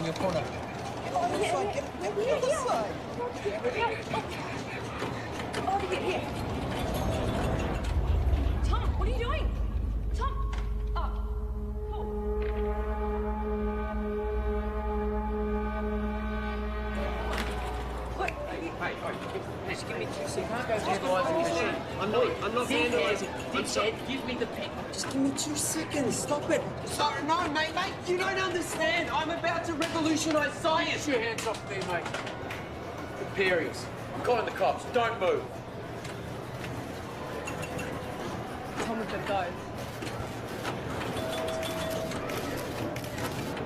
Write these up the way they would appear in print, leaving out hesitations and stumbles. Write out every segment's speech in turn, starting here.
in your corner. Oh, this side. Get the other side. Over here. Tom, what are you doing? Tom! Oh. Just give me 2 seconds. You can't go vandalising the machine. I'm not vandalising. I'm sorry. Give me the pen. Just give me 2 seconds. Stop it. Sorry, no, mate. You don't understand. I'm about to revolutionise science. Get your hands off me, mate. Imperials. I'm calling the cops. Don't move. Tom, we've got to go.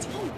Tom!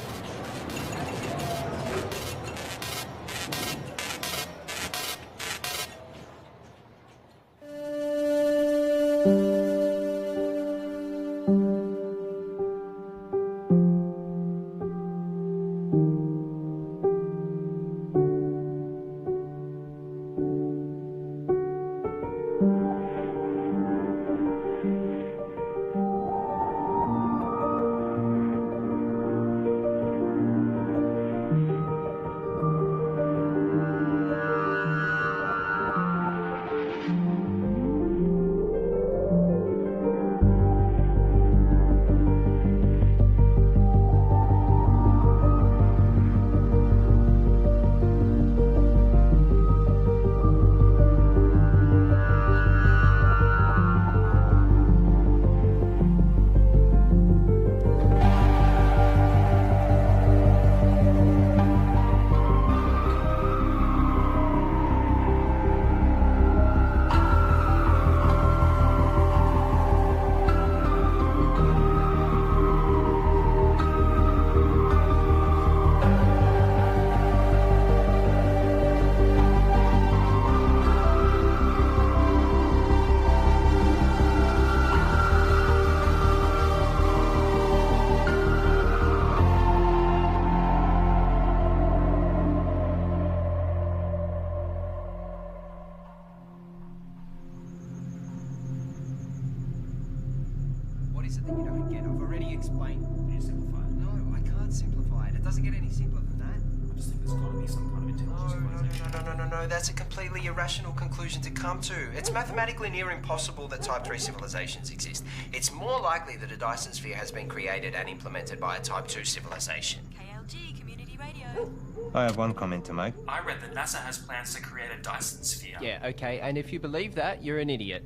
What is it that you don't get? I've already explained. Can you simplify it? No, I can't simplify it. It doesn't get any simpler than that. I just think there's got to be some kind of intelligent civilization. No. That's a completely irrational conclusion to come to. It's mathematically near impossible that Type 3 civilizations exist. It's more likely that a Dyson sphere has been created and implemented by a Type 2 civilization. KLG, Community Radio. I have one comment to make. I read that NASA has plans to create a Dyson sphere. Yeah, okay, and if you believe that, you're an idiot.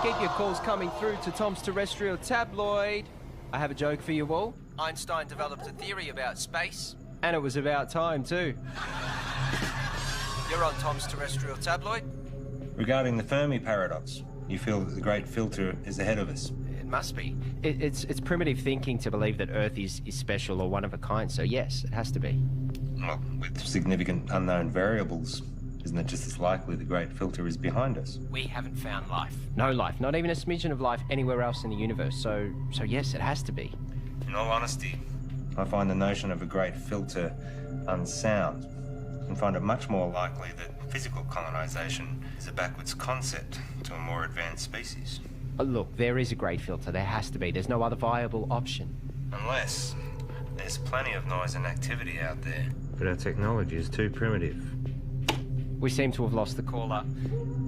Keep your calls coming through to Tom's Terrestrial Tabloid. I have a joke for you all. Einstein developed a theory about space, and it was about time too. You're on Tom's Terrestrial Tabloid. Regarding the Fermi paradox, you feel that the great filter is ahead of us. It must be. It's primitive thinking to believe that Earth is special or one of a kind, so yes, it has to be. Well, with significant unknown variables, isn't it just as likely the great filter is behind us? We haven't found life. No life, not even a smidgen of life anywhere else in the universe, so yes, it has to be. In all honesty, I find the notion of a great filter unsound and find it much more likely that physical colonization is a backwards concept to a more advanced species. Look, there is a great filter. There has to be. There's no other viable option. Unless there's plenty of noise and activity out there. But our technology is too primitive. We seem to have lost the caller.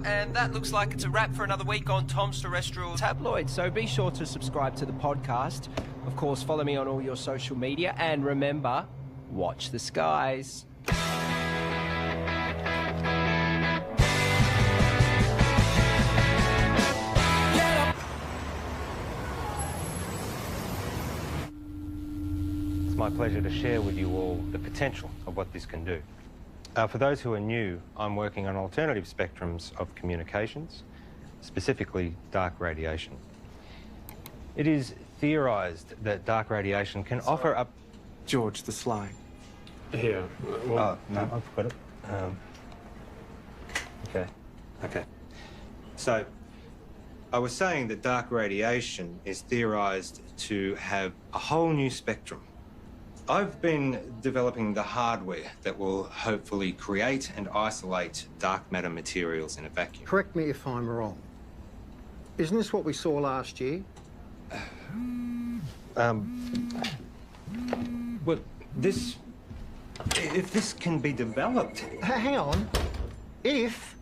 And that looks like it's a wrap for another week on Tom's Terrestrial Tabloid. So be sure to subscribe to the podcast. Of course, follow me on all your social media. And remember, watch the skies. It's my pleasure to share with you all the potential of what this can do. For those who are new, I'm working on alternative spectrums of communications, specifically dark radiation. It is theorised that dark radiation can offer up... George the Sly. Here. Oh, no, I've got it. Okay. So, I was saying that dark radiation is theorised to have a whole new spectrum. I've been developing the hardware that will hopefully create and isolate dark matter materials in a vacuum. Correct me if I'm wrong. Isn't this what we saw last year? Well, if this can be developed. Hang on. If...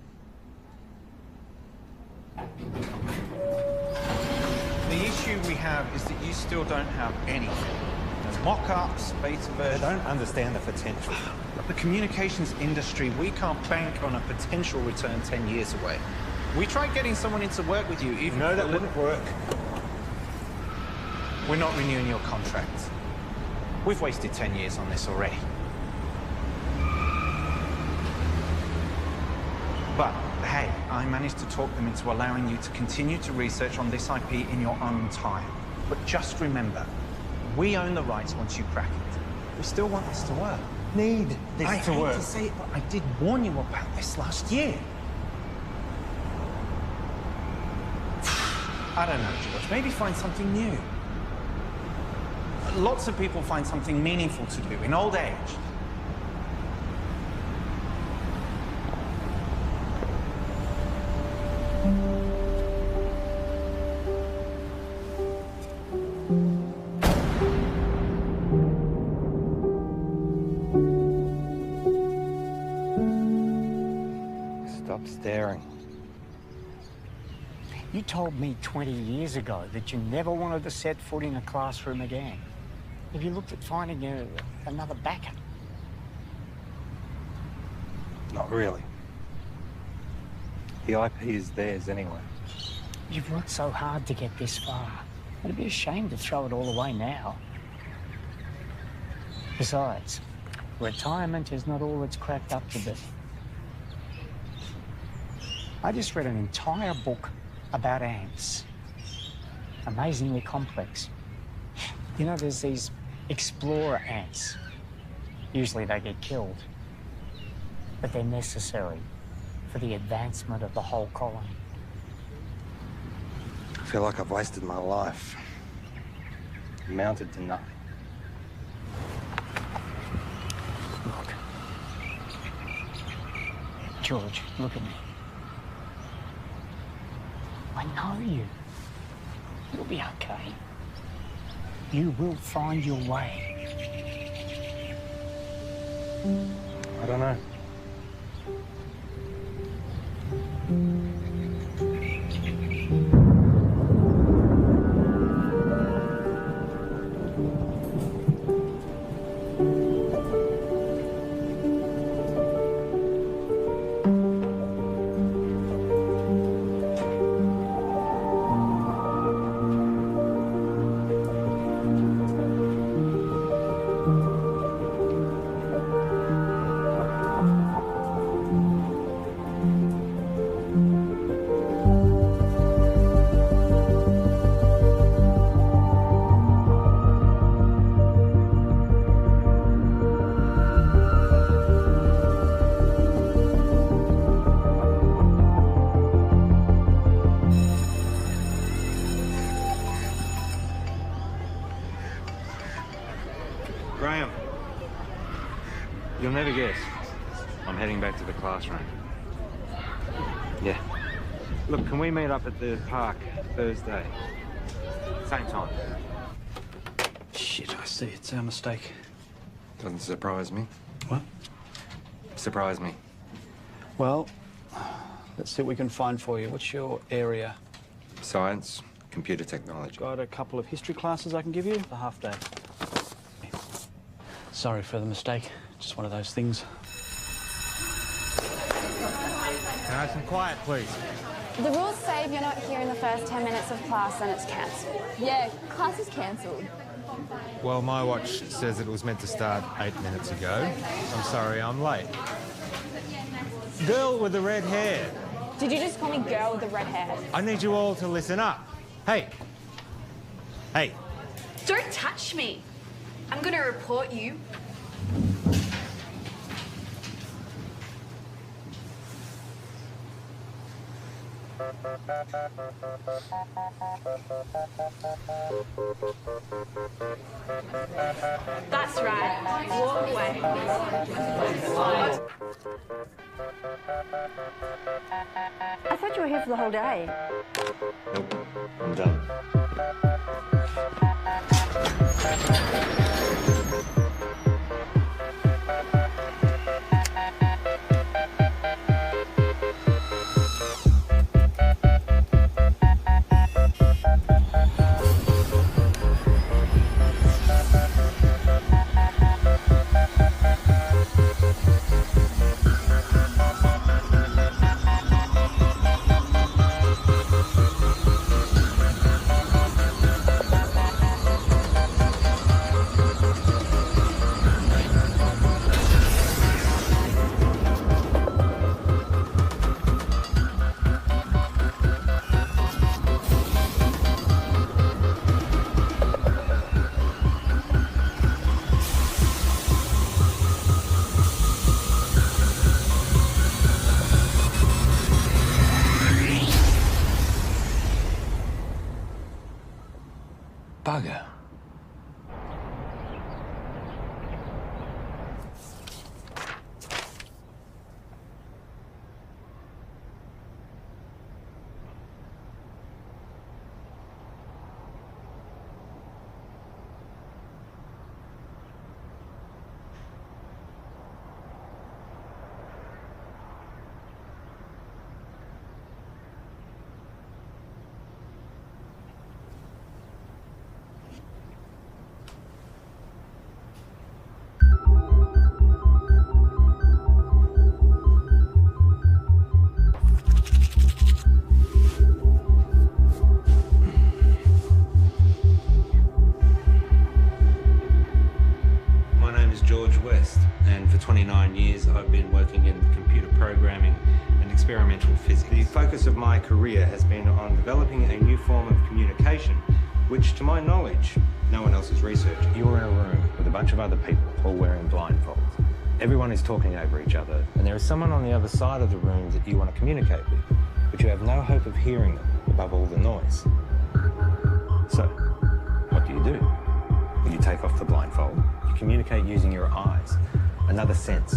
The issue we have is that you still don't have anything. No mock-ups, beta versions. I don't understand the potential. The communications industry, we can't bank on a potential return 10 years away. We tried getting someone in to work with you, even... No, that wouldn't work. We're not renewing your contract. We've wasted 10 years on this already. But, hey, I managed to talk them into allowing you to continue to research on this IP in your own time. But just remember, we own the rights once you crack it. We still want this to work. Need this I to hate work. to say it, but I did warn you about this last year. I don't know, George. Maybe find something new. Lots of people find something meaningful to do in old age. Stop staring. You told me 20 years ago that you never wanted to set foot in a classroom again. Have you looked at finding another backer? Not really. The IP is theirs anyway. You've worked so hard to get this far. It'd be a shame to throw it all away now. Besides, retirement is not all it's cracked up to be. I just read an entire book about ants. Amazingly complex. You know, there's these explorer ants. Usually they get killed, but they're necessary for the advancement of the whole colony. I feel like I've wasted my life. Amounted to nothing. Look. George, look at me. I know you. You'll be okay. You will find your way. I don't know. Graham, you'll never guess. I'm heading back to the classroom. Yeah. Look, can we meet up at the park Thursday? Same time. Shit, I see. It's our mistake. Doesn't surprise me. What? Surprise me. Well, let's see what we can find for you. What's your area? Science, computer technology. Got a couple of history classes I can give you. A half day. Sorry for the mistake. Just one of those things. Nice and quiet, please. The rules say if you're not here in the first 10 minutes of class, then it's cancelled. Yeah, class is cancelled. Well, my watch says it was meant to start 8 minutes ago. I'm sorry, I'm late. Girl with the red hair. Did you just call me girl with the red hair? I need you all to listen up. Hey. Hey. Don't touch me. I'm gonna report you. That's right. Walk away. I thought you were here for the whole day. Nope, I'm done. 29 years, I've been working in computer programming and experimental physics. The focus of my career has been on developing a new form of communication, which, to my knowledge, no one else has researched. You're in a room with a bunch of other people, all wearing blindfolds. Everyone is talking over each other, and there is someone on the other side of the room that you want to communicate with, but you have no hope of hearing them above all the noise. So, what do? You take off the blindfold. You communicate using your eyes, another sense.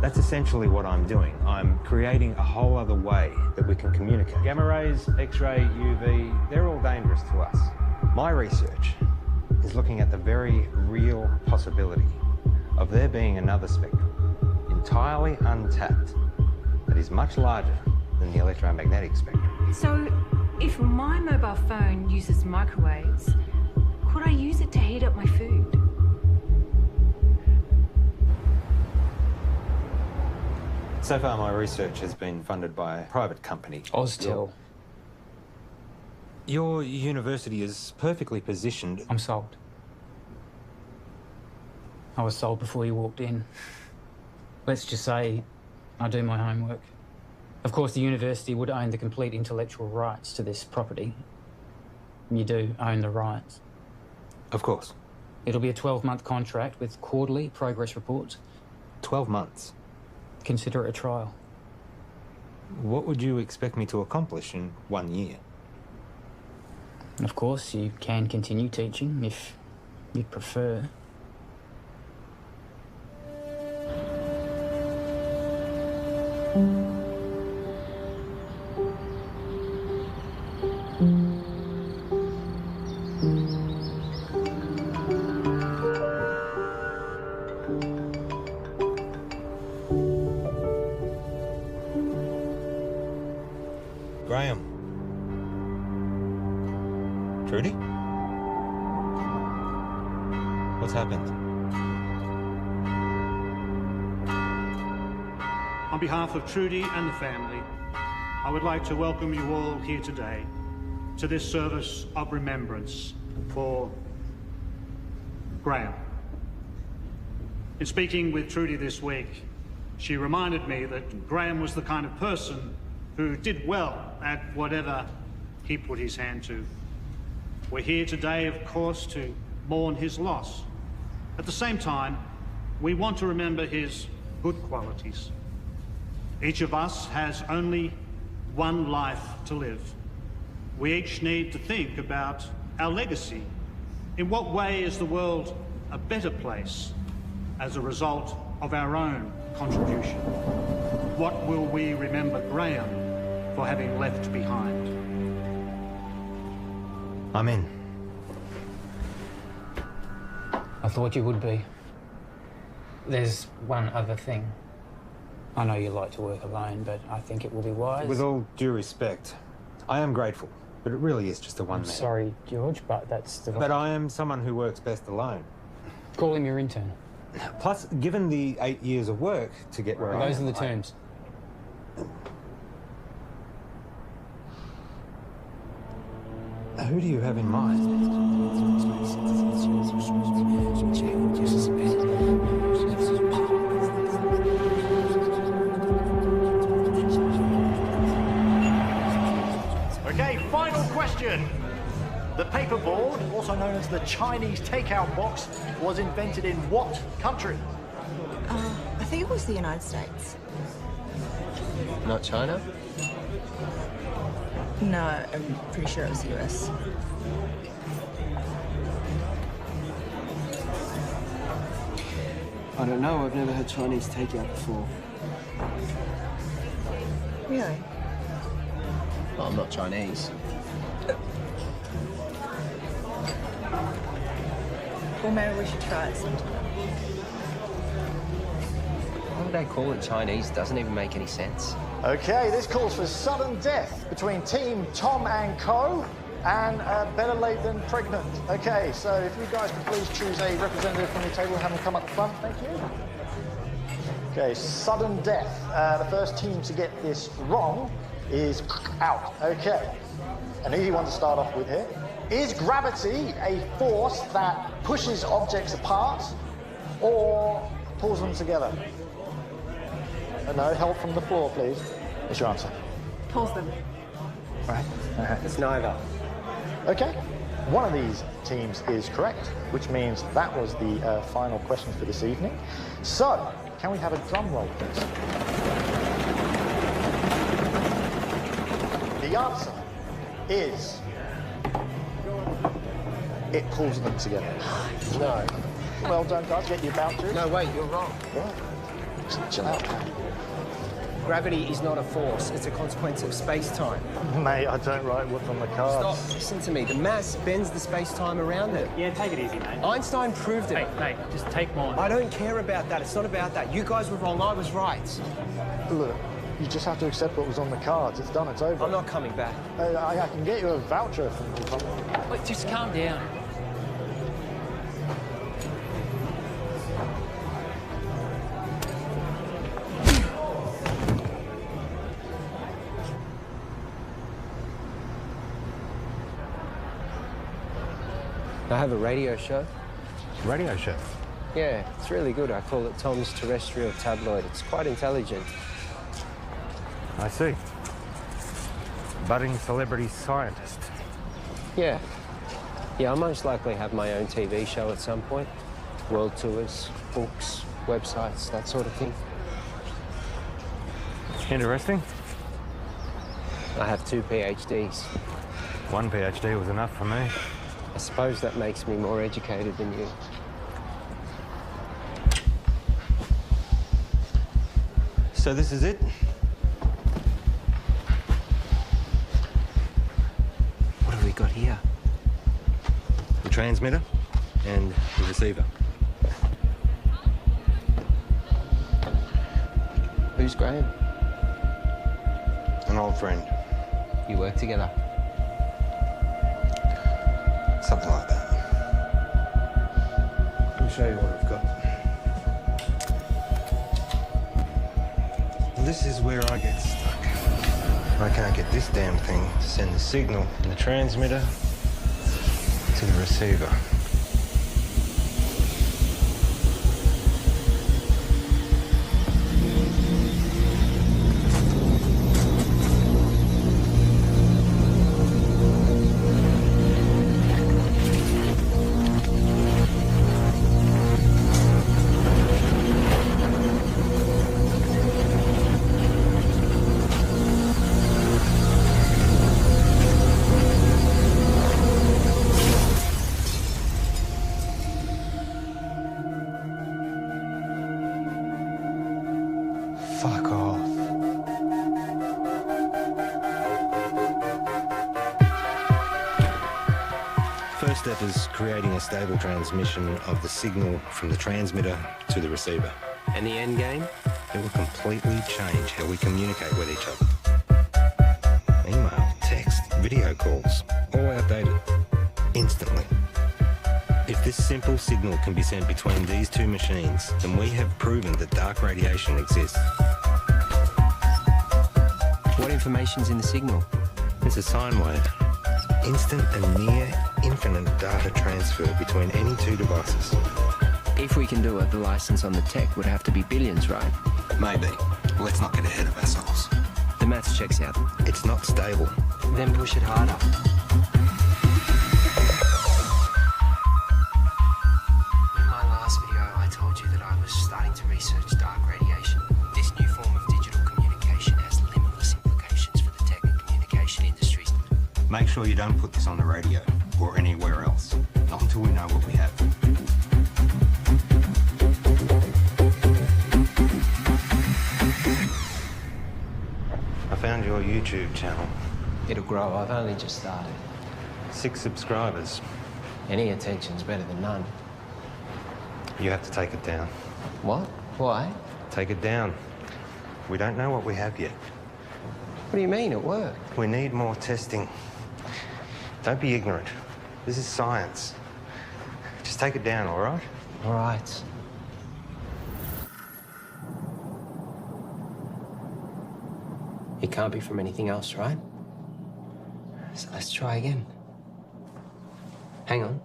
That's essentially what I'm doing. I'm creating a whole other way that we can communicate. Gamma rays, X-ray, UV, they're all dangerous to us. My research is looking at the very real possibility of there being another spectrum, entirely untapped, that is much larger than the electromagnetic spectrum. So, if my mobile phone uses microwaves, could I use it to heat up my food? So far, my research has been funded by a private company. Oztil. Your university is perfectly positioned. I'm sold. I was sold before you walked in. Let's just say I do my homework. Of course, the university would own the complete intellectual rights to this property. You do own the rights. Of course. It'll be a 12-month contract with quarterly progress reports. 12 months? Consider it a trial. What would you expect me to accomplish in 1 year? Of course, you can continue teaching if you prefer. Graham. Trudy? What's happened? On behalf of Trudy and the family, I would like to welcome you all here today to this service of remembrance for Graham. In speaking with Trudy this week, she reminded me that Graham was the kind of person who did well at whatever he put his hand to. We're here today, of course, to mourn his loss. At the same time, we want to remember his good qualities. Each of us has only one life to live. We each need to think about our legacy. In what way is the world a better place as a result of our own contribution? What will we remember Graham for having left behind? I'm in. I thought you would be. There's one other thing. I know you like to work alone, but I think it will be wise. With all due respect, I am grateful, but it really is just a one-man. Sorry, George, but that's the... But I am someone who works best alone. Call him your intern. Plus, given the 8 years of work to get where I am... Those are the terms. Who do you have in mind? Okay, final question. The paperboard, also known as the Chinese takeout box, was invented in what country? I think it was the United States. Not China? No, I'm pretty sure it was the US. I don't know. I've never had Chinese takeout before. Really? Well, I'm not Chinese. Well, maybe we should try it sometime. Why would they call it Chinese? Doesn't even make any sense. Okay, this calls for sudden death between Team Tom and Co. and better late than pregnant. Okay, so if you guys could please choose a representative from your table and have them come up the front, thank you. Okay, sudden death. The first team to get this wrong is out. Okay, an easy one to start off with here. Is gravity a force that pushes objects apart, or pulls them together? No, help from the floor, please. What's your answer? Pulls them. Right. It's neither. Okay. One of these teams is correct, which means that was the final question for this evening. So, can we have a drum roll, please? The answer is... it pulls them together. No. Well done, guys. Get your vouchers. No, wait, you're wrong. What? Just chill out, man. Gravity is not a force, it's a consequence of space-time. Mate, I don't write what's on the cards. Stop, listen to me. The mass bends the space-time around it. Yeah, take it easy, mate. Einstein proved it. Hey, mate, just take mine. I don't care about that. It's not about that. You guys were wrong, I was right. Look, you just have to accept what was on the cards. It's done, it's over. I'm not coming back. I can get you a voucher from the company. Wait, just calm down. I have a radio show. Radio show? Yeah, it's really good. I call it Tom's Terrestrial Tabloid. It's quite intelligent. I see. Budding celebrity scientist. Yeah. Yeah, I'll most likely have my own TV show at some point. World tours, books, websites, that sort of thing. Interesting. I have 2 PhDs. One PhD was enough for me. I suppose that makes me more educated than you. So this is it? What have we got here? The transmitter and the receiver. Who's Graham? An old friend. You work together? Something like that. Let me show you what I've got. This is where I get stuck. I can't get this damn thing to send the signal from the transmitter to the receiver. Fuck off. First step is creating a stable transmission of the signal from the transmitter to the receiver. And the end game? It will completely change how we communicate with each other. Email, text, video calls, all outdated. Instantly. If this simple signal can be sent between these two machines, then we have proven that dark radiation exists. What information's in the signal? It's a sine wave. Instant and near infinite data transfer between any two devices. If we can do it, the license on the tech would have to be billions, right? Maybe. Let's not get ahead of ourselves. The maths checks out. It's not stable. Then push it harder. In my last video, I told you that I was starting to research dark radiation. This new form of digital communication has limitless implications for the tech and communication industries. Make sure you don't put this on the radio or anywhere else. Not until we know what we have. I found your YouTube channel. It'll grow. I've only just started. 6 subscribers. Any attention's better than none. You have to take it down. What? Why? Take it down. We don't know what we have yet. What do you mean, at work? We need more testing. Don't be ignorant. This is science. Just take it down, all right? All right. It can't be from anything else, right? So let's try again. Hang on.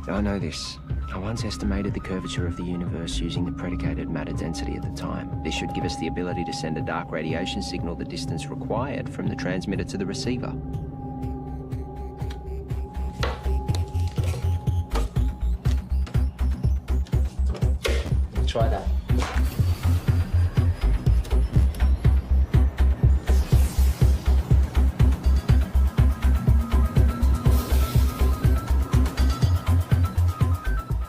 I know this. I once estimated the curvature of the universe using the predicated matter density at the time. This should give us the ability to send a dark radiation signal the distance required from the transmitter to the receiver. Try that.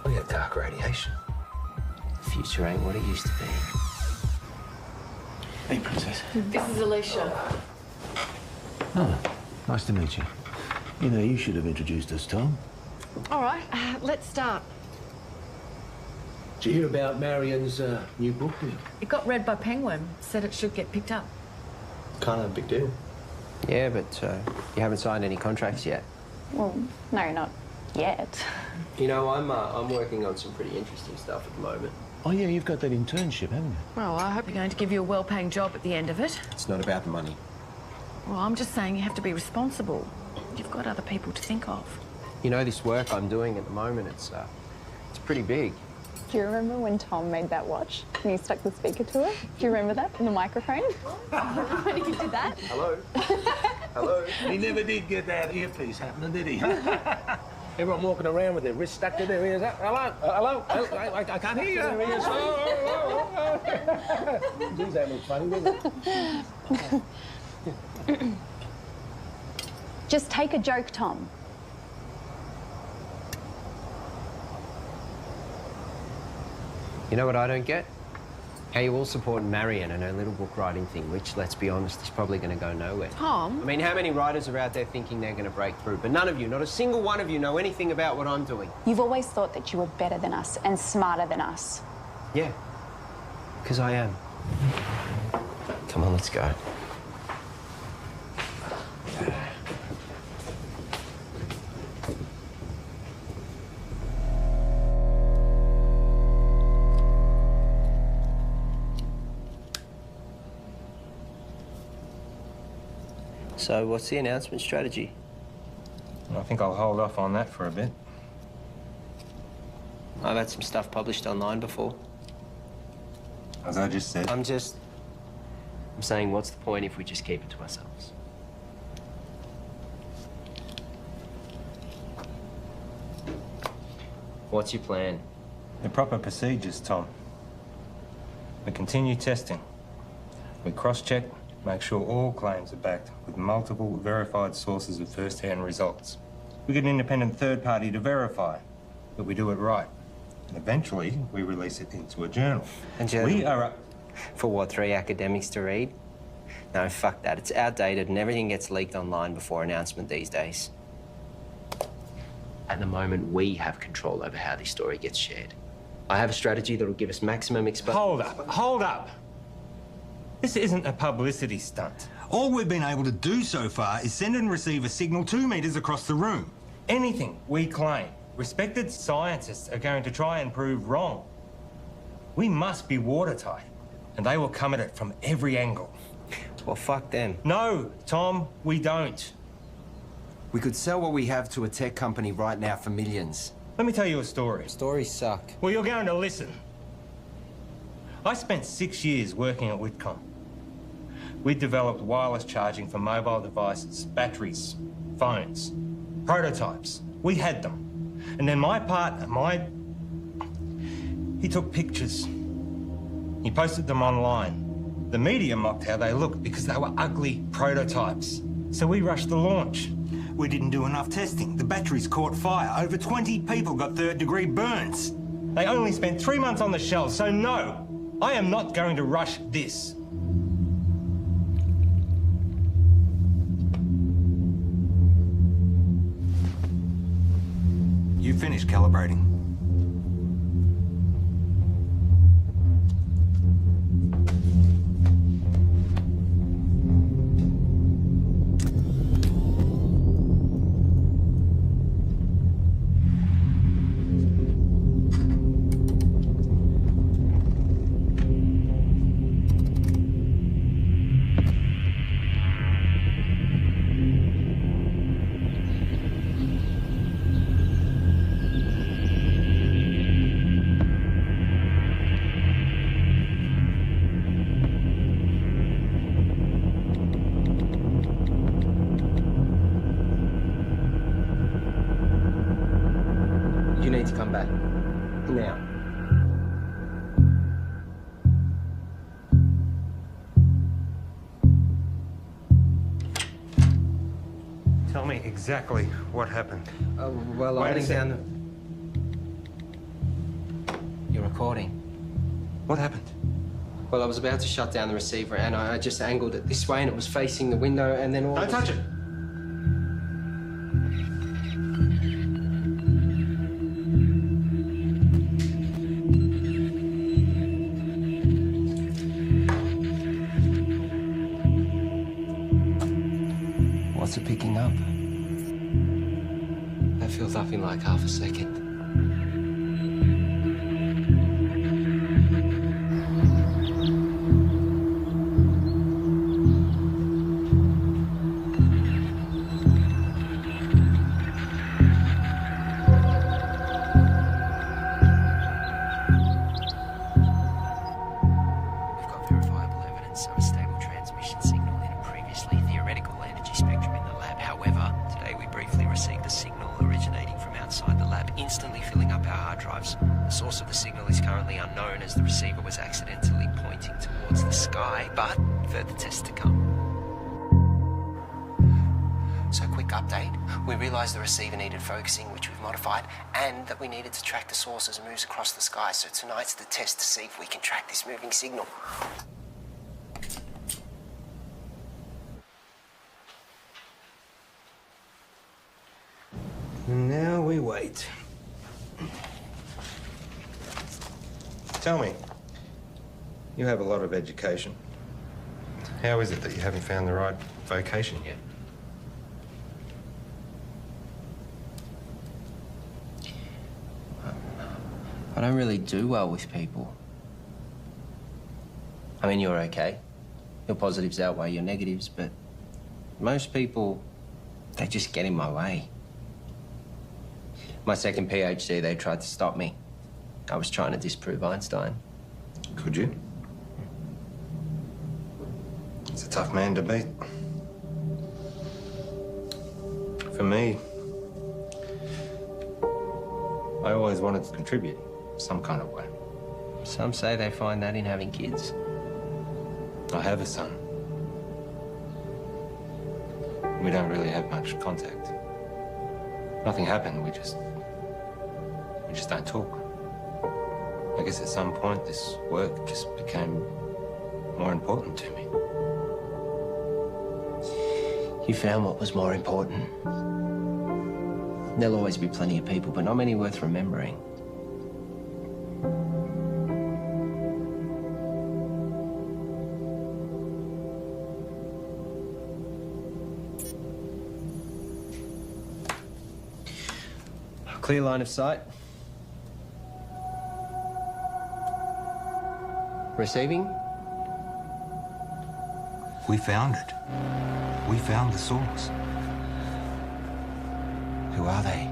We got dark radiation. The future ain't what it used to be. Hey, Princess. This is Alicia. Oh, nice to meet you. You know, you should have introduced us, Tom. All right, let's start. Did you hear about Marion's new book deal? It got read by Penguin. Said it should get picked up. Kind of a big deal. Yeah, but you haven't signed any contracts yet. Well, no, not yet. You know, I'm working on some pretty interesting stuff at the moment. Oh, yeah, you've got that internship, haven't you? Well, I hope they're going to give you a well-paying job at the end of it. It's not about the money. Well, I'm just saying you have to be responsible. You've got other people to think of. You know, this work I'm doing at the moment, it's pretty big. Do you remember when Tom made that watch and you stuck the speaker to it? Do you remember that in the microphone? When he did that? Hello? Hello? He never did get that earpiece happening, did he? Everyone walking around with their wrists stuck to their ears. Hello? Hello? I can't hear you. Geez, that looks funny, doesn't it? Just take a joke, Tom. You know what I don't get? How you all support Marion and her little book writing thing, which, let's be honest, is probably going to go nowhere. Tom? I mean, how many writers are out there thinking they're going to break through? But none of you, not a single one of you, know anything about what I'm doing. You've always thought that you were better than us and smarter than us. Yeah, because I am. Come on, let's go. So, what's the announcement strategy? I think I'll hold off on that for a bit. I've had some stuff published online before. As I just said. I'm saying, what's the point if we just keep it to ourselves? What's your plan? The proper procedures, Tom. We continue testing. We cross-check, make sure all claims are backed with multiple verified sources of first-hand results. We get an independent third party to verify that we do it right. And eventually, we release it into a journal. A journal? We are For what, 3 academics to read? No, fuck that. It's outdated and everything gets leaked online before announcement these days. At the moment, we have control over how this story gets shared. I have a strategy that will give us maximum exposure. Hold up. This isn't a publicity stunt. All we've been able to do so far is send and receive a signal 2 meters across the room. Anything we claim, respected scientists are going to try and prove wrong. We must be watertight, and they will come at it from every angle. Well, fuck them. No, Tom, we don't. We could sell what we have to a tech company right now for millions. Let me tell you a story. Stories suck. Well, you're going to listen. I spent 6 years working at Whitcomb. We developed wireless charging for mobile devices, batteries, phones, prototypes. We had them. And then my partner, he took pictures. He posted them online. The media mocked how they looked because they were ugly prototypes. So we rushed the launch. We didn't do enough testing. The batteries caught fire. Over 20 people got third-degree burns. They only spent 3 months on the shelves, so no, I am not going to rush this. You finished calibrating. You need to come back. Now. Tell me exactly what happened. Well, Wait I a went down the... You're recording. What happened? Well, I was about to shut down the receiver and I just angled it this way and it was facing the window and then all... Don't touch it! What's it picking up? That feels nothing like half a second. We've got verifiable evidence of a stable transmission signal in a previously theoretical energy spectrum in the lab. However, today we briefly received a signal originating from outside the lab, instantly filling up our hard drives. The source of the signal is currently unknown as the receiver was accidentally pointing towards the sky, but further tests to come. So quick update, we realised the receiver needed focusing, which we've modified, and that we needed to track the source as it moves across the sky. So tonight's the test to see if we can track this moving signal. And now we wait. Tell me, you have a lot of education. How is it that you haven't found the right vocation yet? I don't really do well with people. I mean, you're okay. Your positives outweigh your negatives, but most people, they just get in my way. My second PhD, they tried to stop me. I was trying to disprove Einstein. Could you? It's a tough man to beat. For me, I always wanted to contribute some kind of way. Some say they find that in having kids. I have a son. We don't really have much contact. Nothing happened, we just don't talk. I guess at some point this work just became more important to me. You found what was more important. There'll always be plenty of people, but not many worth remembering. Clear line of sight. Receiving? We found it. We found the source. Who are they?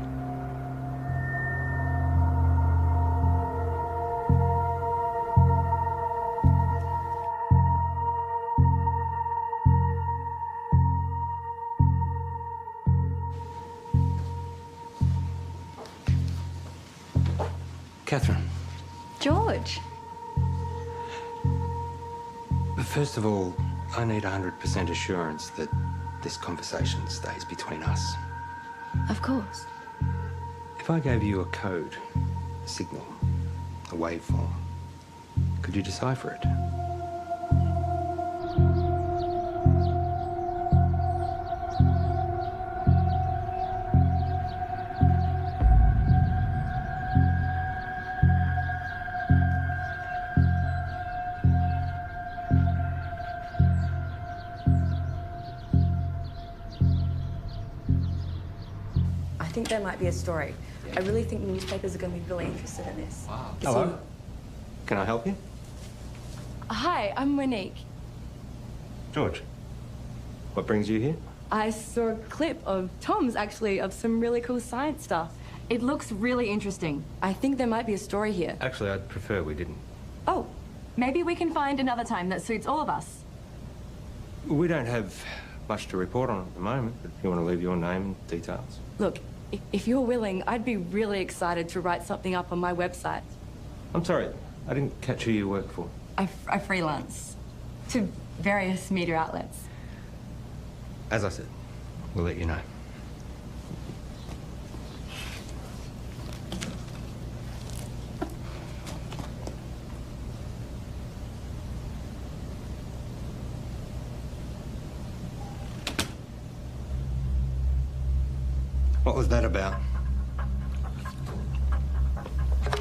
Catherine. George. But first of all, I need 100% assurance that this conversation stays between us. Of course. If I gave you a code, a signal, a waveform, could you decipher it? I think there might be a story. I really think newspapers are going to be really interested in this. Wow. Hello? Can I help you? Hi, I'm Monique. George, what brings you here? I saw a clip of Tom's, actually, of some really cool science stuff. It looks really interesting. I think there might be a story here. Actually, I'd prefer we didn't. Oh, maybe we can find another time that suits all of us. We don't have much to report on at the moment, but if you want to leave your name and details. Look, If you're willing, I'd be really excited to write something up on my website. I'm sorry, I didn't catch who you work for. I freelance to various media outlets. As I said, we'll let you know. What was that about?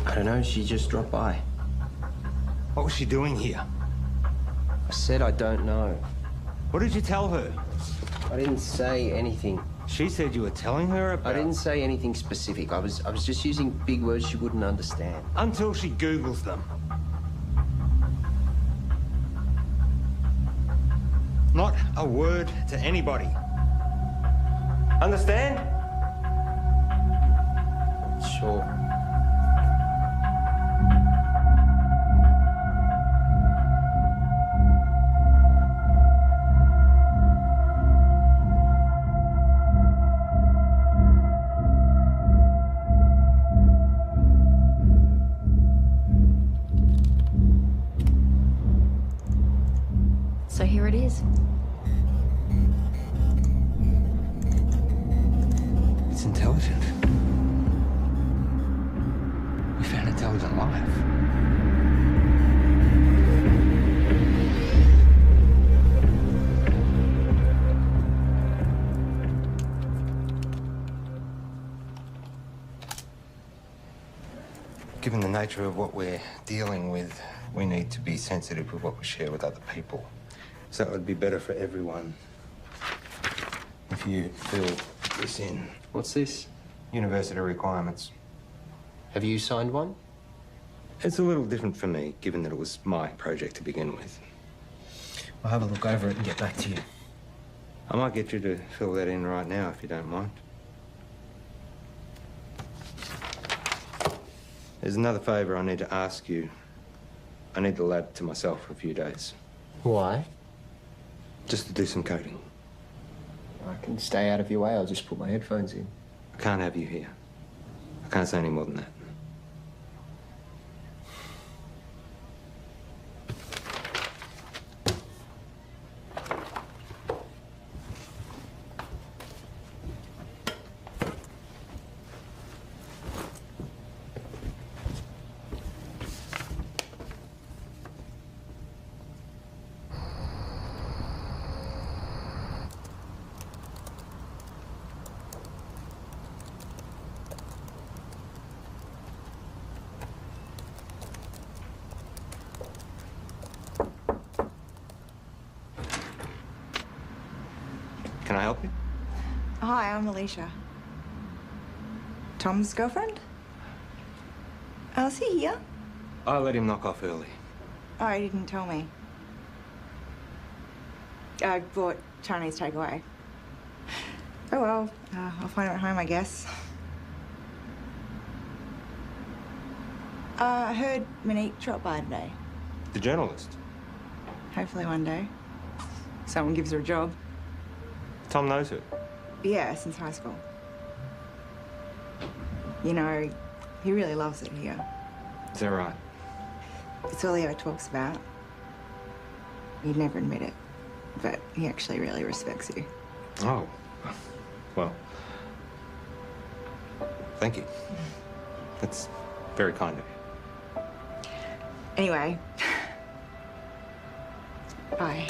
I don't know, she just dropped by. What was she doing here? I said I don't know. What did you tell her? I didn't say anything. She said you were telling her about... I didn't say anything specific. I was just using big words she wouldn't understand. Until she Googles them. Not a word to anybody. Understand? Sure. So here it is. It's intelligent. We found intelligent life. Given the nature of what we're dealing with, we need to be sensitive with what we share with other people. So it would be better for everyone if you fill this in. What's this? University requirements. Have you signed one? It's a little different for me, given that it was my project to begin with. I'll have a look over it and get back to you. I might get you to fill that in right now, if you don't mind. There's another favour I need to ask you. I need the lab to myself for a few days. Why? Just to do some coding. I can stay out of your way. I'll just put my headphones in. I can't have you here. I can't say any more than that. Can I help you? Hi, I'm Alicia. Tom's girlfriend? Oh, is he here? I let him knock off early. Oh, he didn't tell me. I bought Chinese takeaway. Oh well, I'll find him at home, I guess. I heard Monique dropped by today. The journalist. Hopefully one day. Someone gives her a job. Tom knows her. Yeah, since high school. You know, he really loves it here. Is that right? It's all he ever talks about. He'd never admit it, but he actually really respects you. Oh. Well. Thank you. That's very kind of you. Anyway. Bye.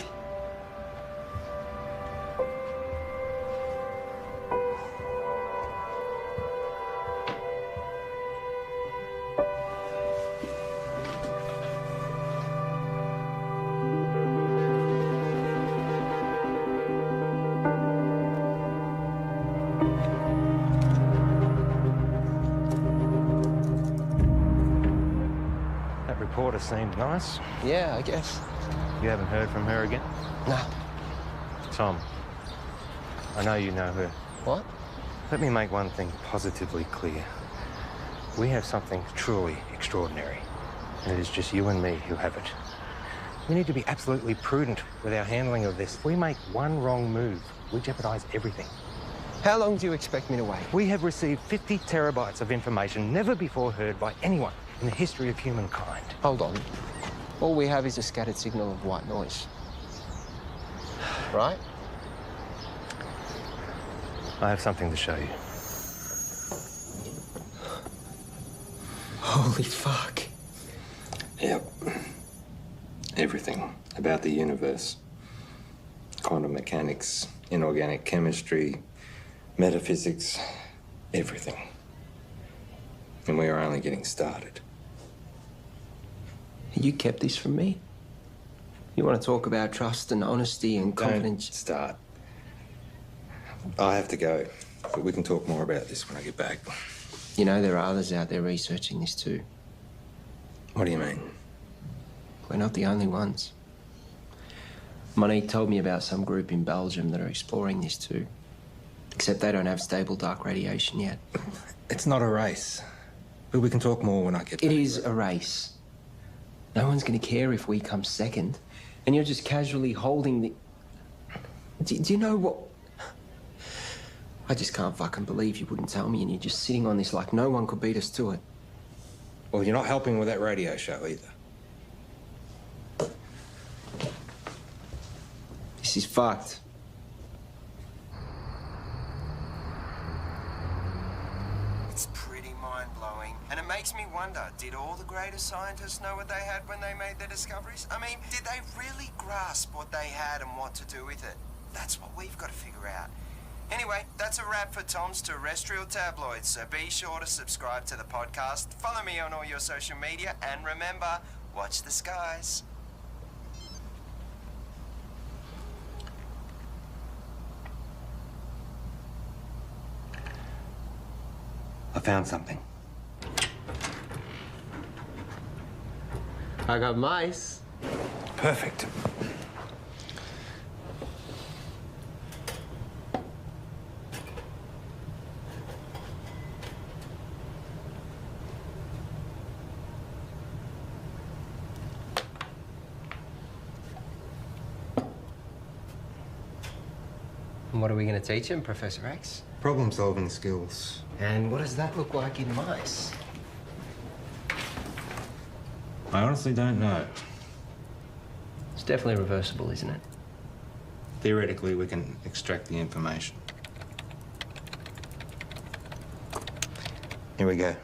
Reporter seemed nice. Yeah, I guess. You haven't heard from her again? No. Tom, I know you know her. What? Let me make one thing positively clear. We have something truly extraordinary, and it is just you and me who have it. We need to be absolutely prudent with our handling of this. If we make one wrong move, we jeopardize everything. How long do you expect me to wait? We have received 50 terabytes of information never before heard by anyone in the history of humankind. Hold on. All we have is a scattered signal of white noise. Right? I have something to show you. Holy fuck. Yep. Everything about the universe. Quantum mechanics, inorganic chemistry, metaphysics, everything. And we are only getting started. You kept this from me? You want to talk about trust and honesty and confidence? Don't start. I have to go, but we can talk more about this when I get back. You know, there are others out there researching this too. What do you mean? We're not the only ones. Monique told me about some group in Belgium that are exploring this too. Except they don't have stable dark radiation yet. It's not a race. But we can talk more when I get back. It is a race. No one's going to care if we come second. And you're just casually holding the... Do you know what... I just can't fucking believe you wouldn't tell me and you're just sitting on this like no one could beat us to it. Well, you're not helping with that radio show either. This is fucked. It's pretty mind-blowing. And it makes me wonder, did all the greatest scientists know what they had when they made their discoveries? I mean, did they really grasp what they had and what to do with it? That's what we've got to figure out. Anyway, that's a wrap for Tom's Terrestrial Tabloids, so be sure to subscribe to the podcast, follow me on all your social media, and remember, watch the skies. I found something. I got mice. Perfect. And what are we going to teach him, Professor X? Problem-solving skills. And what does that look like in mice? I honestly don't know. It's definitely reversible, isn't it? Theoretically, we can extract the information. Here we go.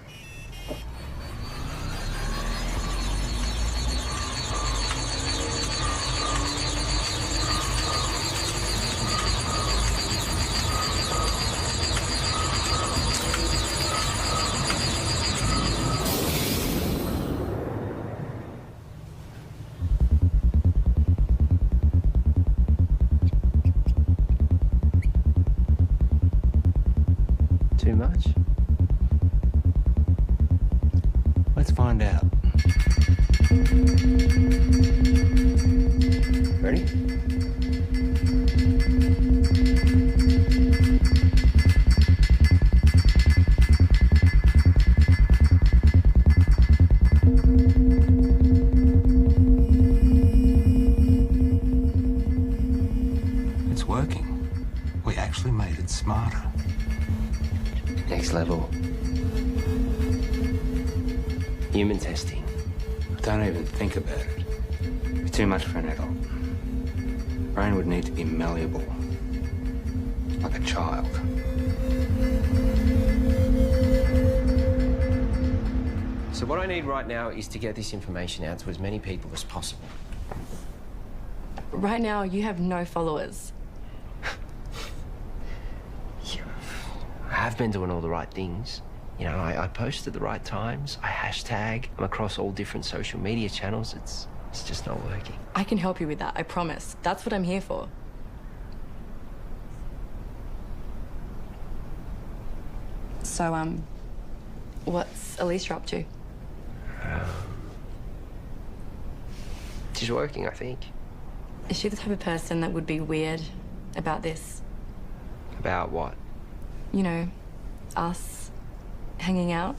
Too much? Let's find out. Ready? It's working. We actually made it smarter. Next level. Human testing. Don't even think about it. It's too much for an adult. Brain would need to be malleable. Like a child. So what I need right now is to get this information out to as many people as possible. Right now, you have no followers. I have been doing all the right things. You know, I post at the right times. I hashtag. I'm across all different social media channels. It's just not working. I can help you with that, I promise. That's what I'm here for. So, what's Alicia up to? She's working, I think. Is she the type of person that would be weird about this? About what? You know, us hanging out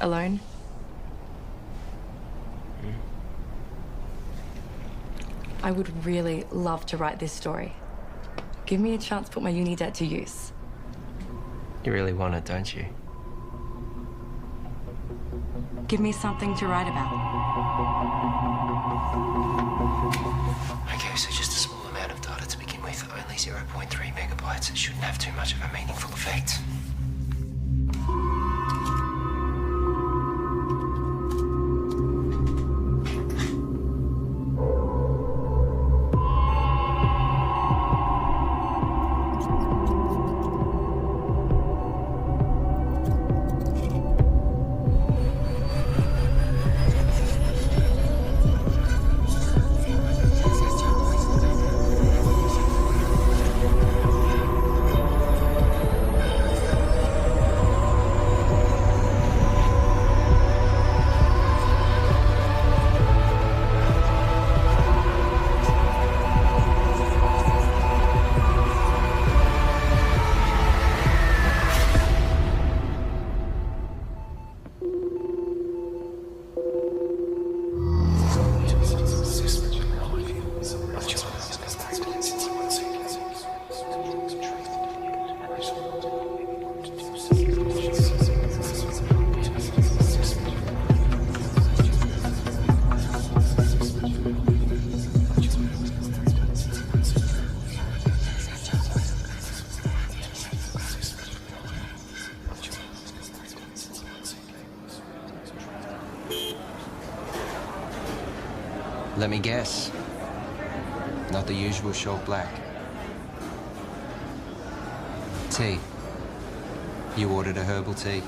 alone? I would really love to write this story. Give me a chance to put my uni debt to use. You really want it, don't you? Give me something to write about. Okay, so just a small amount of data to begin with. Only 0.3 megabytes. It shouldn't have too much of a meaningful effect. Let me guess. Not the usual short black. Tea. You ordered a herbal tea.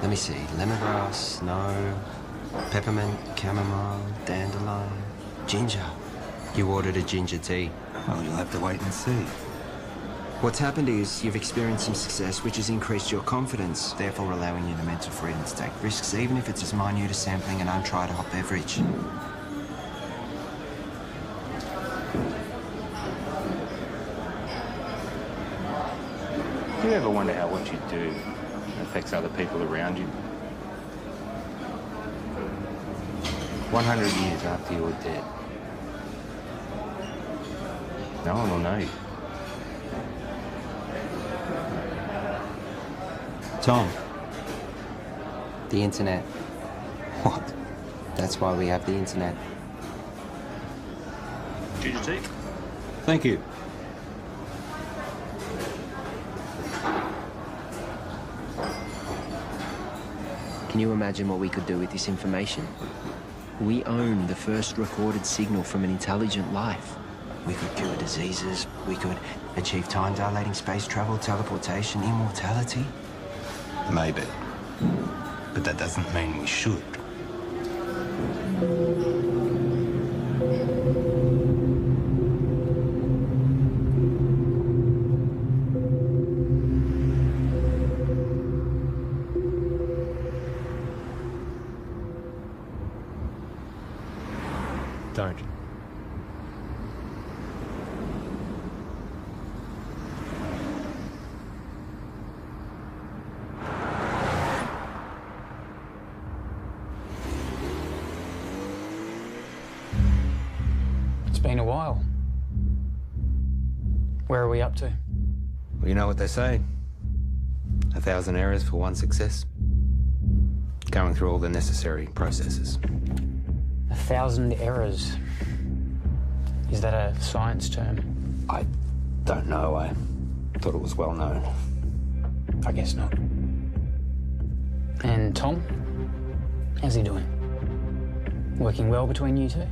Let me see. Lemongrass, no. Peppermint, chamomile, dandelion, ginger. You ordered a ginger tea. Well, you'll have to wait and see. What's happened is you've experienced some success, which has increased your confidence, therefore allowing you the mental freedom to take risks, even if it's as minute as sampling an untried hot beverage. Do you ever wonder how what you do affects other people around you? 100 years after you're dead, no one will know you. Tom. The internet. What? That's why we have the internet. Ginger tea? Thank you. Can you imagine what we could do with this information? We own the first recorded signal from an intelligent life. We could cure diseases, we could achieve time-dilating space travel, teleportation, immortality. Maybe. But that doesn't mean we should. Don't. It's been a while. Where are we up to? Well, you know what they say. 1,000 errors for one success. Going through all the necessary processes. 1,000 errors. Is that a science term? I don't know. I thought it was well known. I guess not. And Tom? How's he doing? Working well between you two?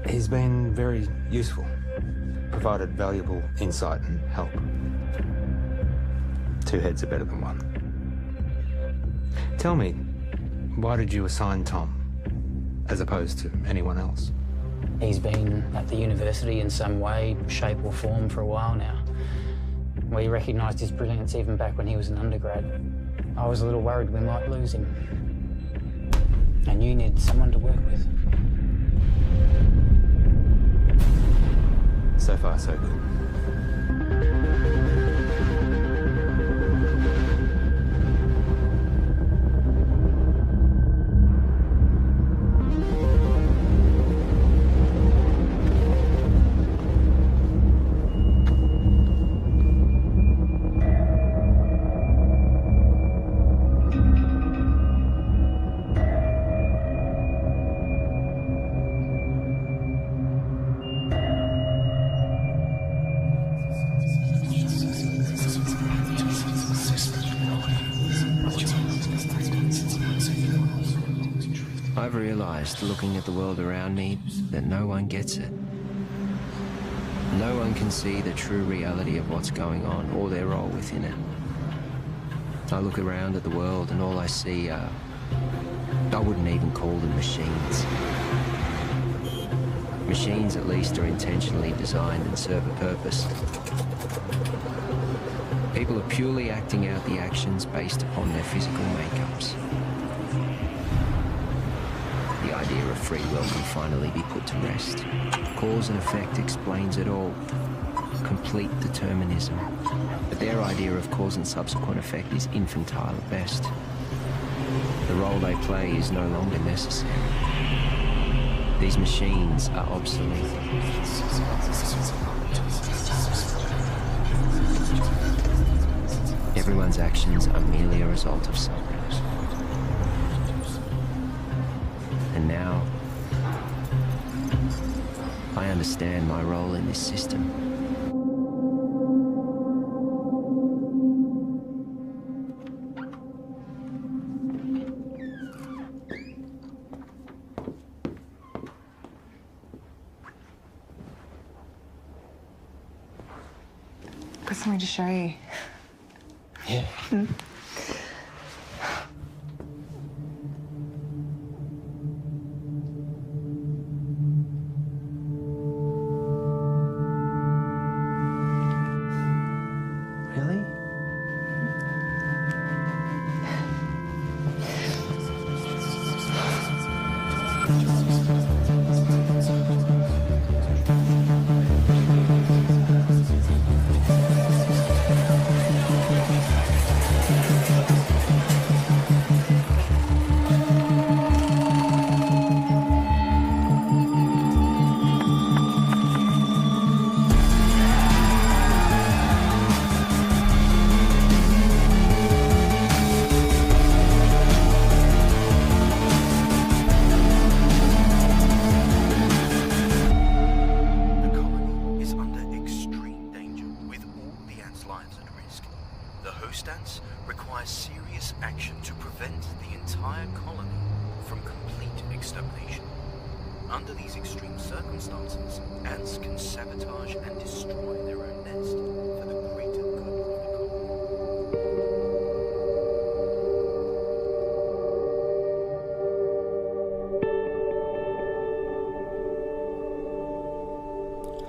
He's been very useful. Provided valuable insight and help. Two heads are better than one. Tell me, why did you assign Tom as opposed to anyone else? He's been at the university in some way, shape or form for a while now. We recognised his brilliance even back when he was an undergrad. I was a little worried we might lose him. And you needed someone to work with. So far, so good. I've realized, looking at the world around me, that no one gets it. No one can see the true reality of what's going on or their role within it. I look around at the world and all I see are... I wouldn't even call them machines. Machines, at least, are intentionally designed and serve a purpose. People are purely acting out the actions based upon their physical makeups. The idea of free will can finally be put to rest. Cause and effect explains it all. Complete determinism. But their idea of cause and subsequent effect is infantile at best. The role they play is no longer necessary. These machines are obsolete. Everyone's actions are merely a result of something. And now, I understand my role in this system. Got something to show you. Yeah. Really?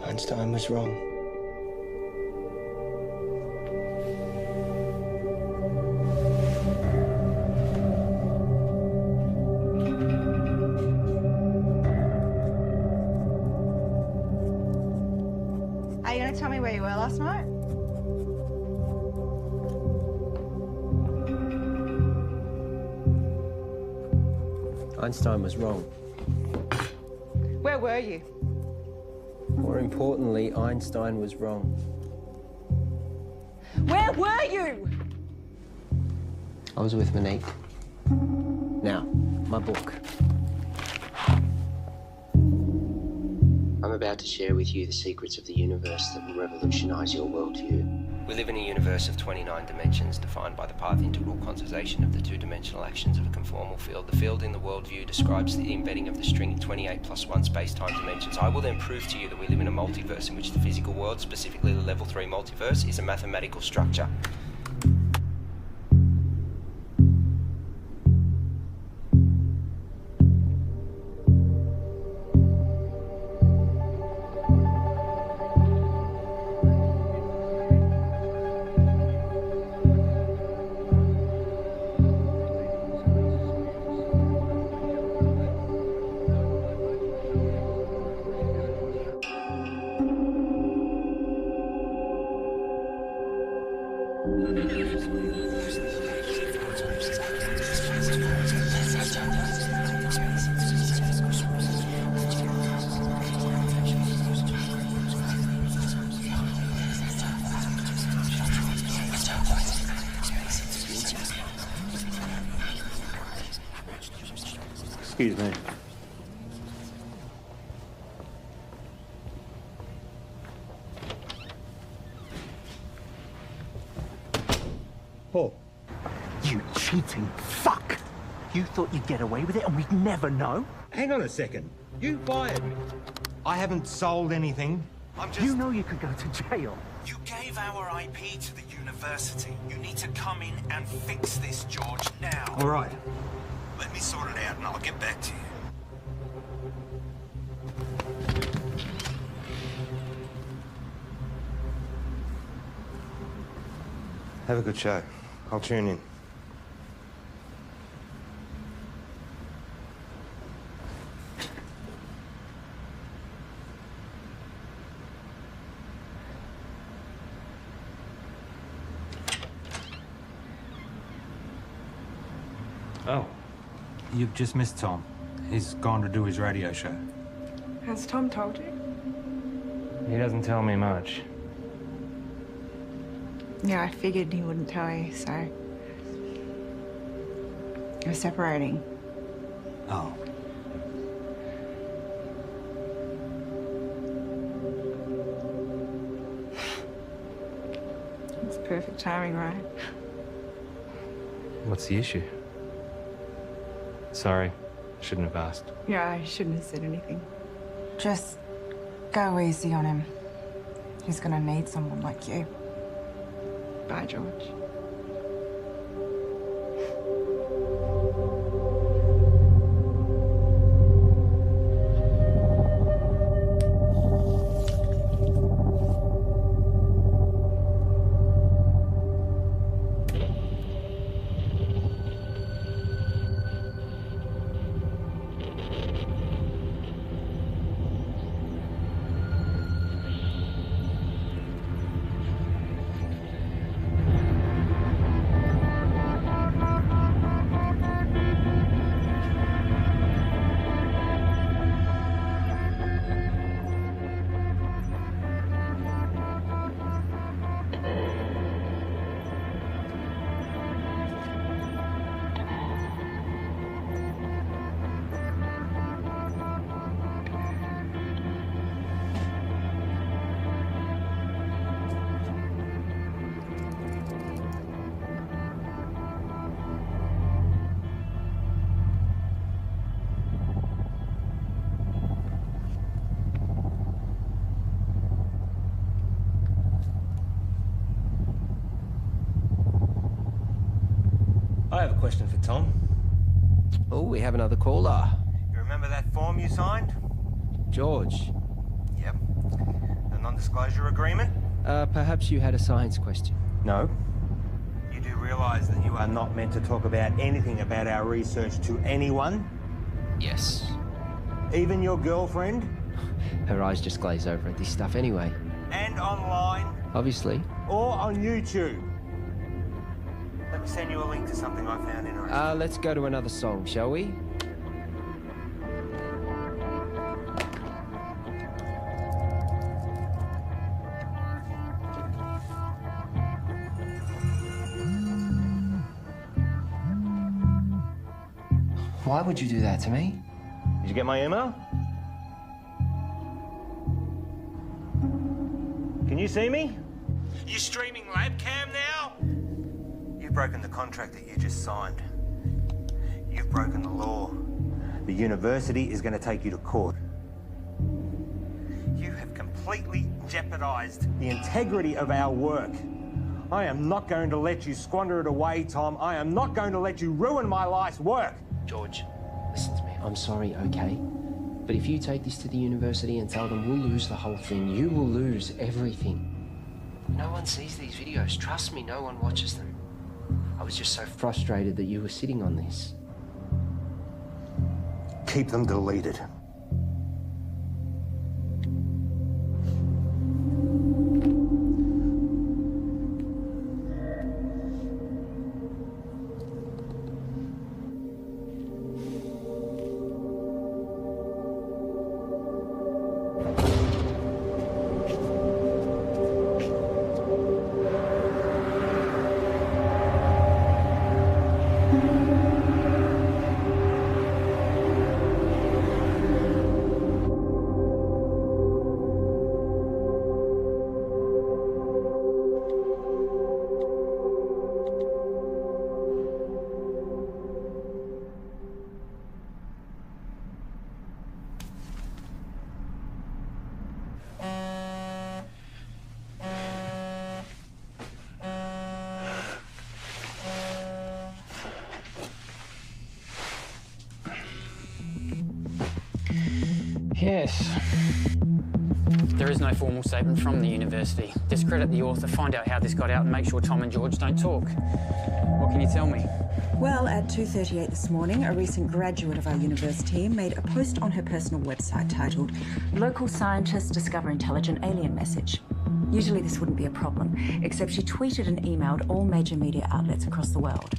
Einstein was wrong. Are you going to tell me where you were last night? Einstein was wrong. Where were you? More importantly, Einstein was wrong. Where were you? I was with Monique. Now, my book. I'm about to share with you the secrets of the universe that will revolutionize your worldview. We live in a universe of 29 dimensions defined by the path integral quantization of the two-dimensional actions of a conformal field. The field in the worldview describes the embedding of the string in 28 plus 1 space-time dimensions. I will then prove to you that we live in a multiverse in which the physical world, specifically the level 3 multiverse, is a mathematical structure. Excuse me. Paul. You cheating fuck! You thought you'd get away with it and we'd never know? Hang on a second. You fired me. I haven't sold anything. I'm just... You know you could go to jail. You gave our IP to the university. You need to come in and fix this, George, now. All right. Let me sort it out and I'll get back to you. Have a good show. I'll tune in. Oh, you've just missed Tom. He's gone to do his radio show. Has Tom told you? He doesn't tell me much. Yeah, I figured he wouldn't tell you, so... We're separating. Oh. It's perfect timing, right? What's the issue? Sorry, shouldn't have asked. Yeah, I shouldn't have said anything. Just go easy on him. He's gonna need someone like you. Bye, George. I have a question for Tom. Oh, we have another caller. You remember that form you signed? George. Yep. The non-disclosure agreement? Perhaps you had a science question. No. You do realise that you are not meant to talk about anything about our research to anyone? Yes. Even your girlfriend? Her eyes just glaze over at this stuff anyway. And online? Obviously. Or on YouTube? Let me send you a link to something I found interesting. Let's go to another song, shall we? Why would you do that to me? Did you get my email? Can you see me? You streaming labcam now? You've broken the contract that you just signed. You've broken the law. The university is going to take you to court. You have completely jeopardized the integrity of our work. I am not going to let you squander it away, Tom. I am not going to let you ruin my life's work. George, listen to me. I'm sorry, okay? But if you take this to the university and tell them we'll lose the whole thing, you will lose everything. No one sees these videos. Trust me, no one watches them. I was just so frustrated that you were sitting on this. Keep them deleted. Yes. There is no formal statement from the university. Discredit the author, find out how this got out, and make sure Tom and George don't talk. What can you tell me? Well, at 2:38 this morning, a recent graduate of our university made a post on her personal website titled "Local Scientists Discover Intelligent Alien Message." Usually this wouldn't be a problem, except she tweeted and emailed all major media outlets across the world.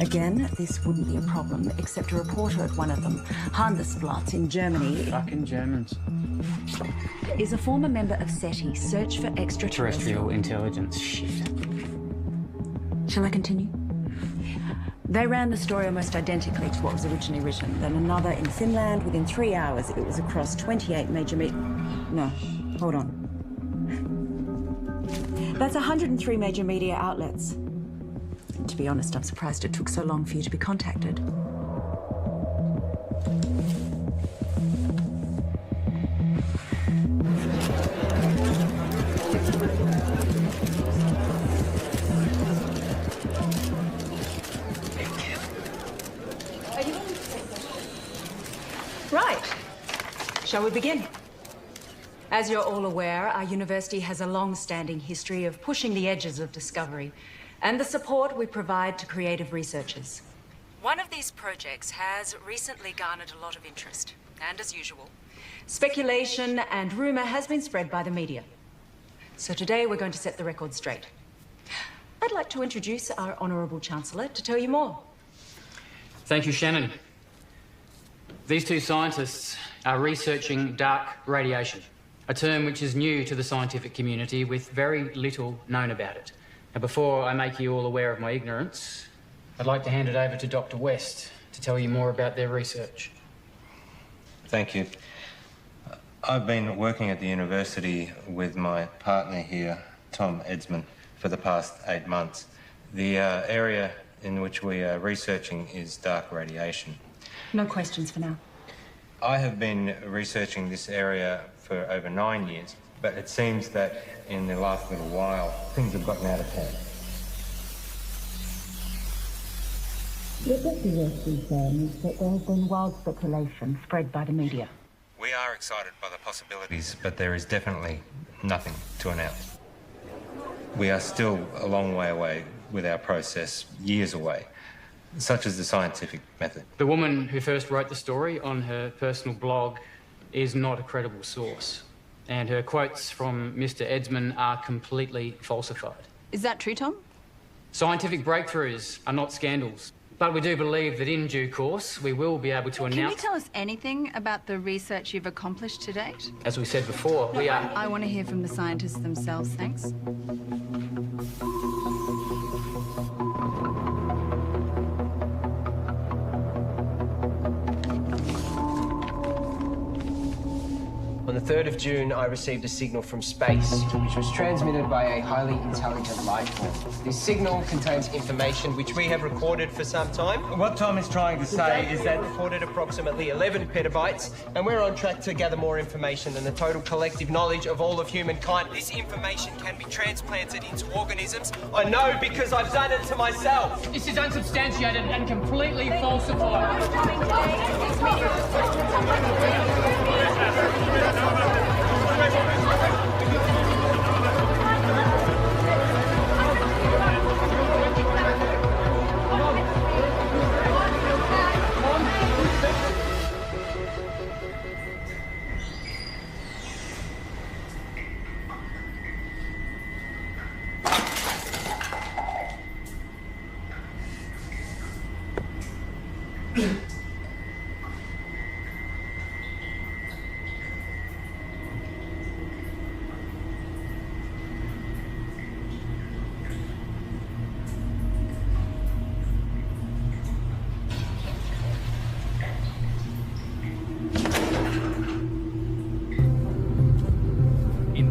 Again, this wouldn't be a problem, except a reporter at one of them, Handelsblatt in Germany. Fucking Germans. Is a former member of SETI, Search for Terrestrial Intelligence. Shit. Shall I continue? They ran the story almost identically to what was originally written. Then another in Finland. Within 3 hours, it was across 28 major No, hold on. That's 103 major media outlets. To be honest, I'm surprised it took so long for you to be contacted. Right. Shall we begin? As you're all aware, our university has a long-standing history of pushing the edges of discovery and the support we provide to creative researchers. One of these projects has recently garnered a lot of interest, and as usual, speculation and rumor has been spread by the media. So today we're going to set the record straight. I'd like to introduce our Honourable Chancellor to tell you more. Thank you, Shannon. These two scientists are researching dark radiation, a term which is new to the scientific community with very little known about it. Now, before I make you all aware of my ignorance, I'd like to hand it over to Dr. West to tell you more about their research. Thank you. I've been working at the university with my partner here, Tom Edsman, for the past 8 months. The area in which we are researching is dark radiation. No questions for now. I have been researching this area for over 9 years, but it seems that in the last little while, things have gotten out of hand. What Dr. West is saying is that there has been wild speculation spread by the media. We are excited by the possibilities, but there is definitely nothing to announce. We are still a long way away with our process, years away, such as the scientific method. The woman who first wrote the story on her personal blog is not a credible source, and her quotes from Mr. Edsman are completely falsified. Is that true, Tom? Scientific breakthroughs are not scandals, but we do believe that in due course we will be able to announce... Can you tell us anything about the research you've accomplished to date? As we said before, we are... I want to hear from the scientists themselves, thanks. On the 3rd of June, I received a signal from space, which was transmitted by a highly intelligent life form. This signal contains information which we have recorded for some time. What Tom is trying to say is that... recorded approximately 11 petabytes, and we're on track to gather more information than the total collective knowledge of all of humankind. This information can be transplanted into organisms. I know because I've done it to myself. This is unsubstantiated and completely falsified.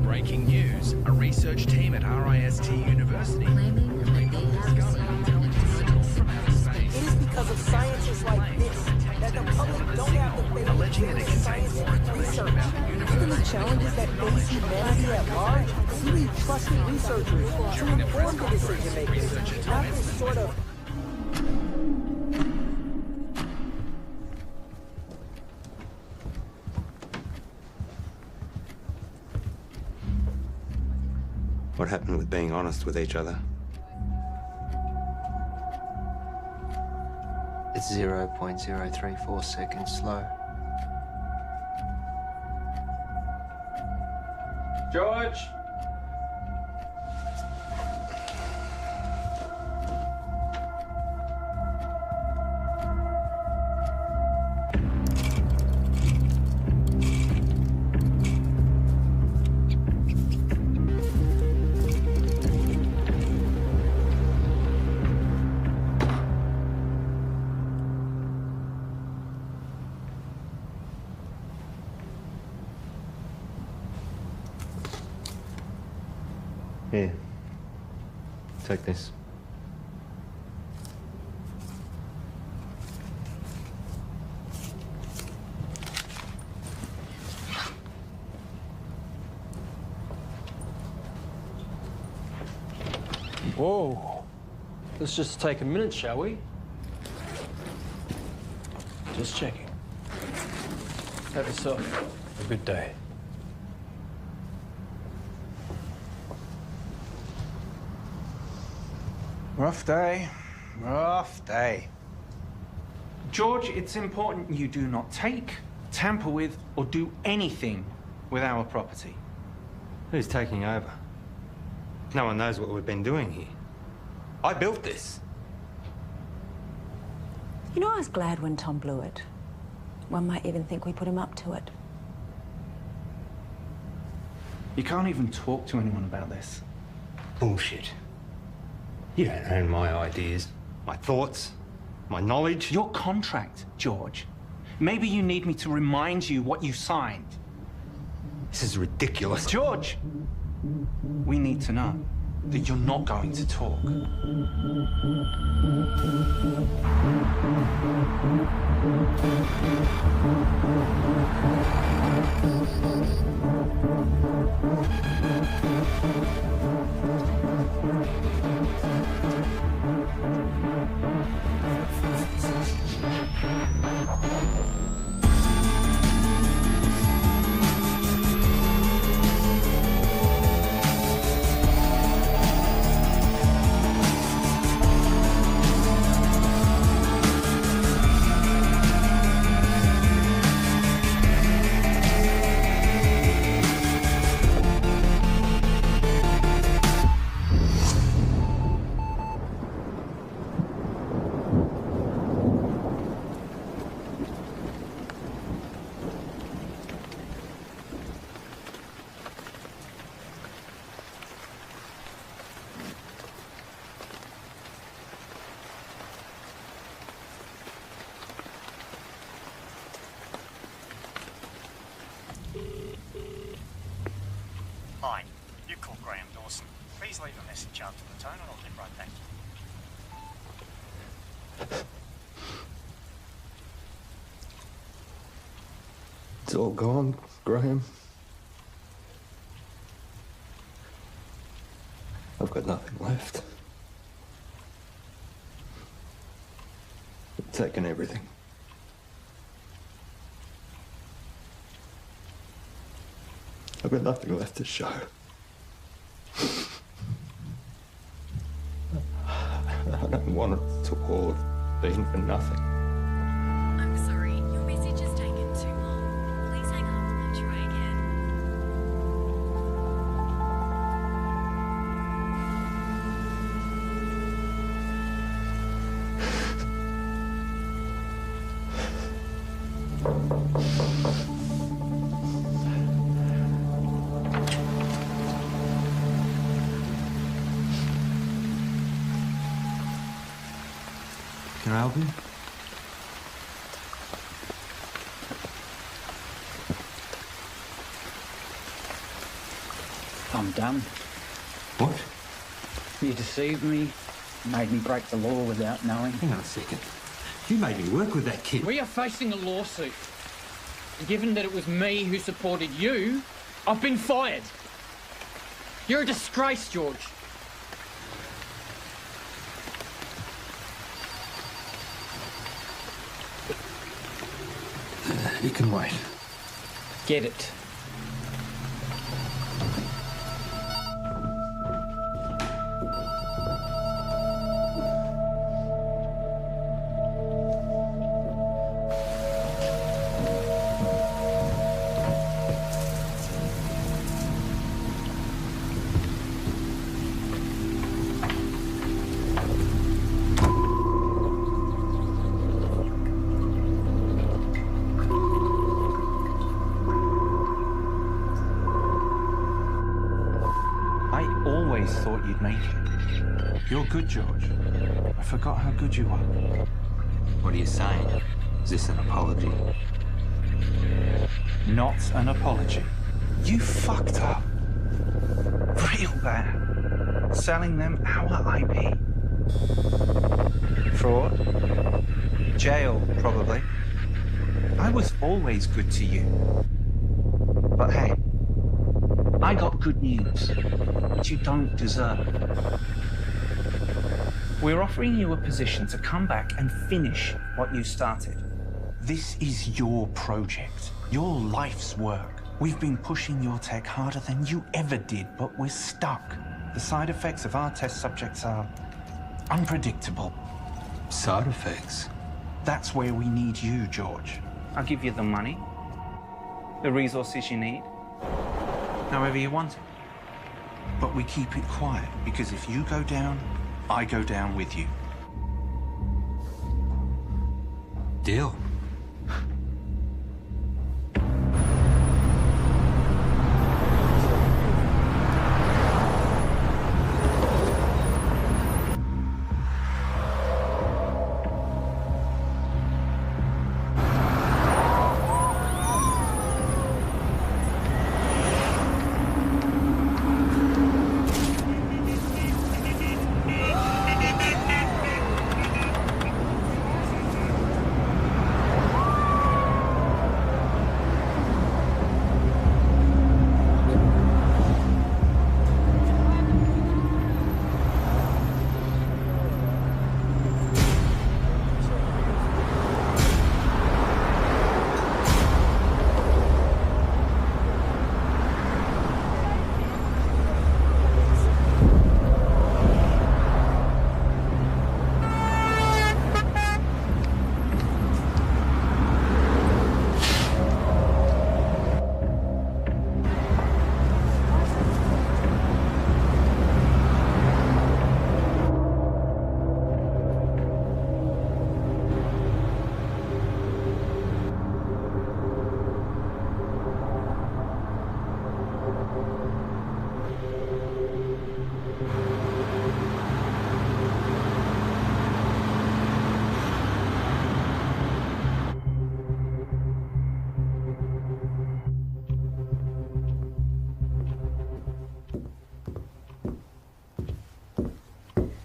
Breaking news, a research team at RIST University It is because of sciences like this that the public don't have the faith alleging that it contains more information about the universe. the challenges that face humanity at large. We need trusted researchers to inform the decision makers, not this sort of... What happened with being honest with each other? It's 0.034 seconds slow. George! Here. Take this. Whoa. Let's just take a minute, shall we? Just checking. Have yourself a good day. Rough day. Rough day. George, it's important you do not take, tamper with, or do anything with our property. Who's taking over? No one knows what we've been doing here. I built this. You know, I was glad when Tom blew it. One might even think we put him up to it. You can't even talk to anyone about this. Bullshit. You don't own my ideas, my thoughts, my knowledge. Your contract, George. Maybe you need me to remind you what you signed. This is ridiculous. George! We need to know that you're not going to talk. Hi, you call Graham Dawson. Please leave a message after the tone and I'll get right back to you. It's all gone, Graham. I've got nothing left. They've taken everything. I've got nothing left to show. I don't want it to all have been for nothing. I'm sorry, your message has taken too long. Please hang up and try again. Can I help you? I'm done. What? You deceived me, made me break the law without knowing. Hang on a second. You made me work with that kid. We are facing a lawsuit. And given that it was me who supported you, I've been fired. You're a disgrace, George. You can wait. Get it. thought you'd make it. You're good, George. I forgot how good you are. What are you saying? Is this an apology? Not an apology. You fucked up. Real bad. Selling them our IP. Fraud. Jail, probably. I was always good to you. But hey, I got good news, which you don't deserve. We're offering you a position to come back and finish what you started. This is your project, your life's work. We've been pushing your tech harder than you ever did, but we're stuck. The side effects of our test subjects are unpredictable. Side effects? That's where we need you, George. I'll give you the money, the resources you need, however you want it. But we keep it quiet, because if you go down, I go down with you. Deal.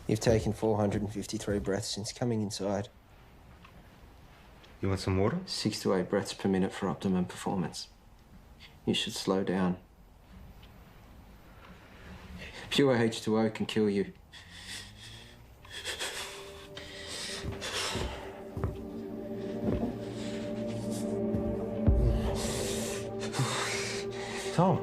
You've taken 453 breaths since coming inside. You want some water? 6 to 8 breaths per minute for optimum performance. You should slow down. Pure H2O can kill you. Tom.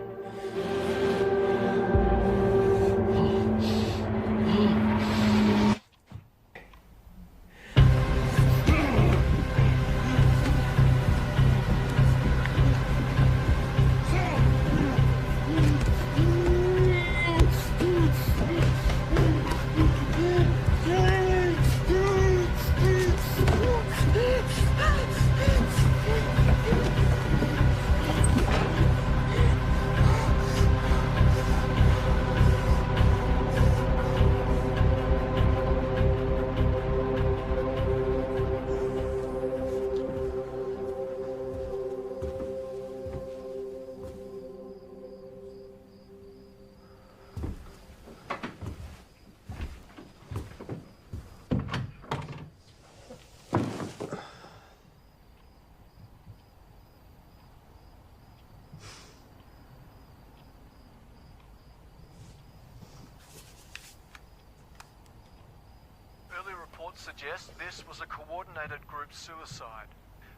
Suggest this was a coordinated group suicide.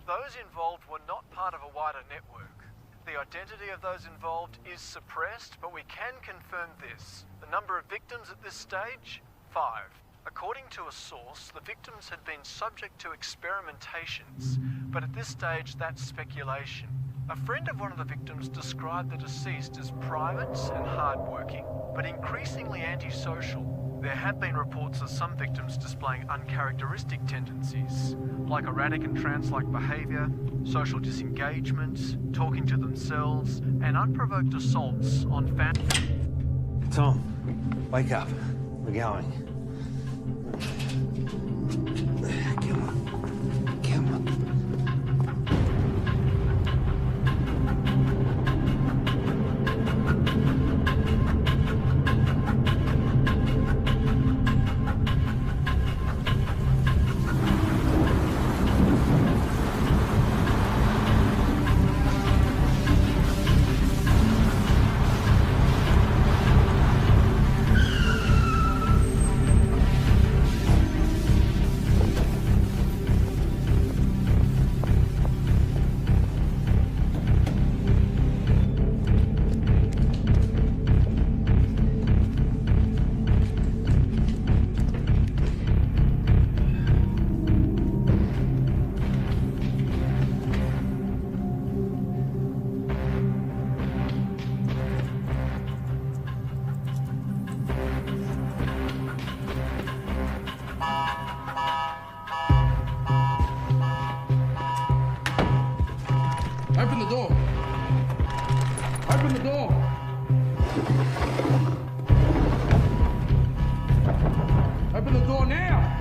Those involved were not part of a wider network. The identity of those involved is suppressed, but we can confirm this. The number of victims at this stage? 5. According to a source, the victims had been subject to experimentations, but at this stage that's speculation. A friend of one of the victims described the deceased as private and hardworking, but increasingly antisocial. There have been reports of some victims displaying uncharacteristic tendencies, like erratic and trance-like behaviour, social disengagement, talking to themselves, and unprovoked assaults on family. Tom. Wake up. We're going. Come on. Come on. Open the door. Open the door. Open the door now.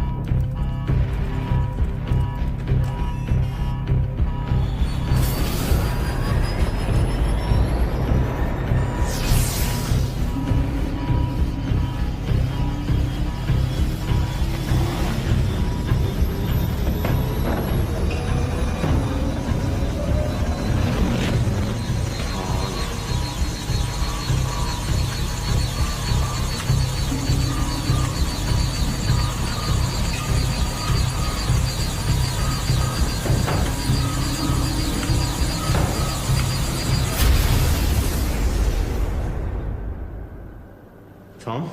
Tom?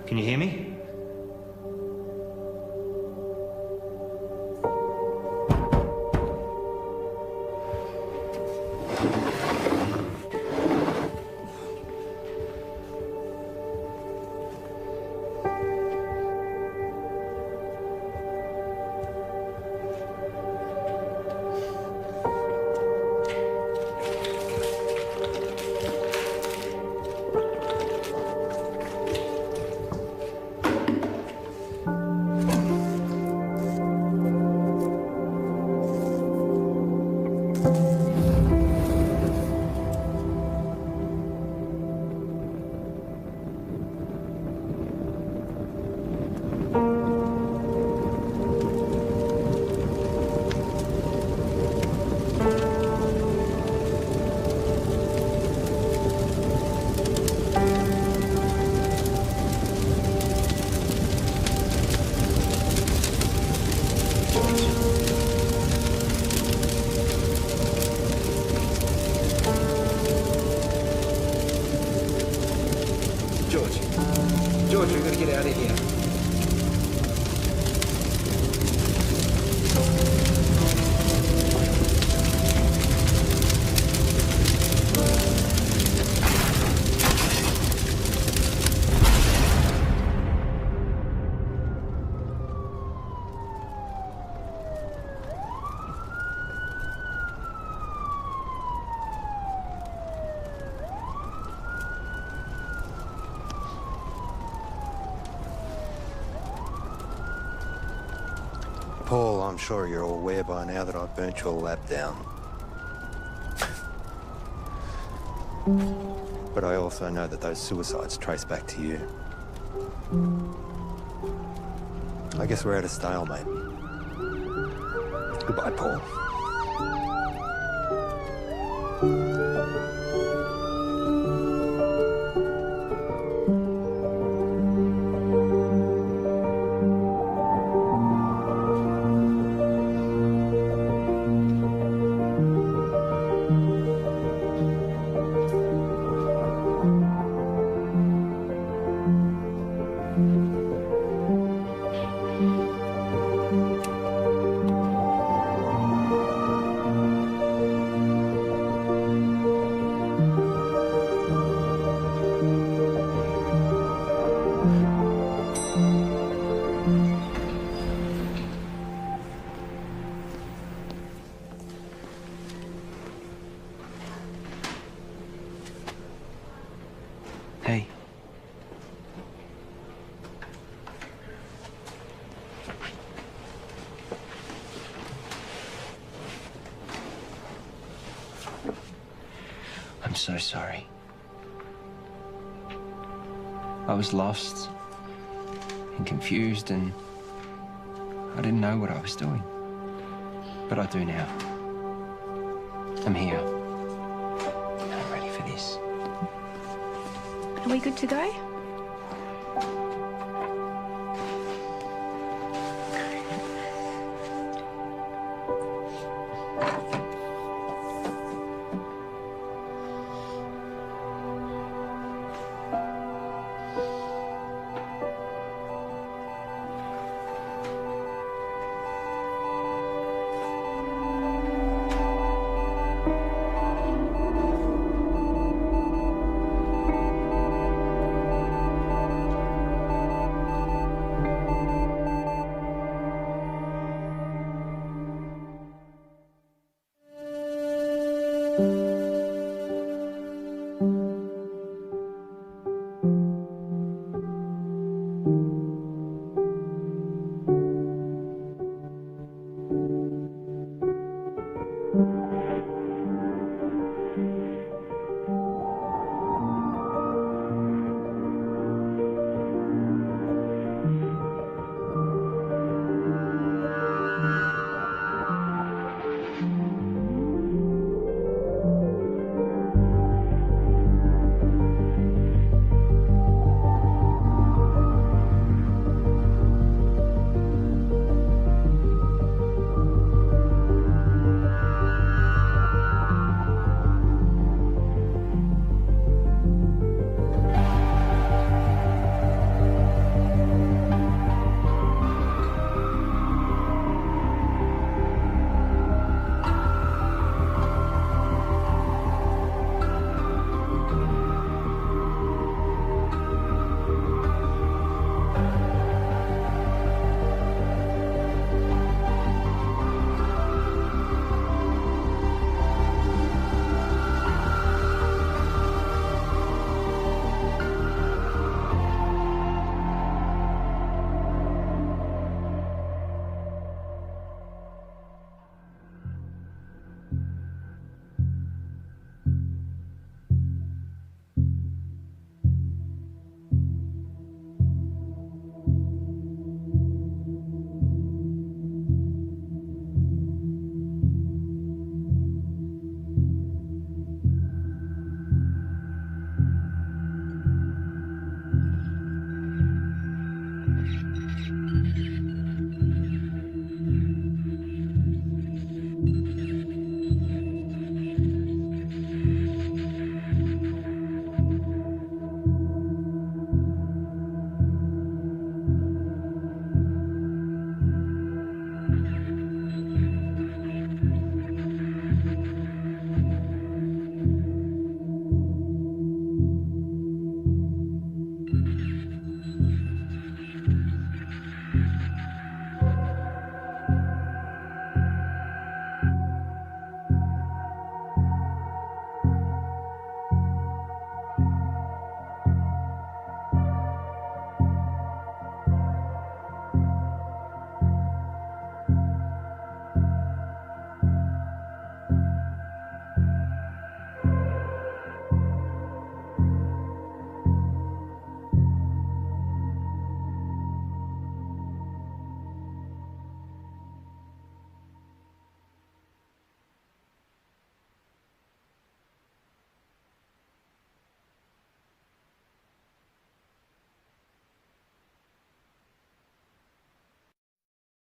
Can you hear me? George, we've got to get out of here. Paul, I'm sure you're all aware by now that I've burnt your lab down. But I also know that those suicides trace back to you. I guess we're at a stalemate. Goodbye, Paul. I'm so sorry. I was lost and confused, and I didn't know what I was doing. But I do now. I'm here. I'm ready for this. Are we good to go?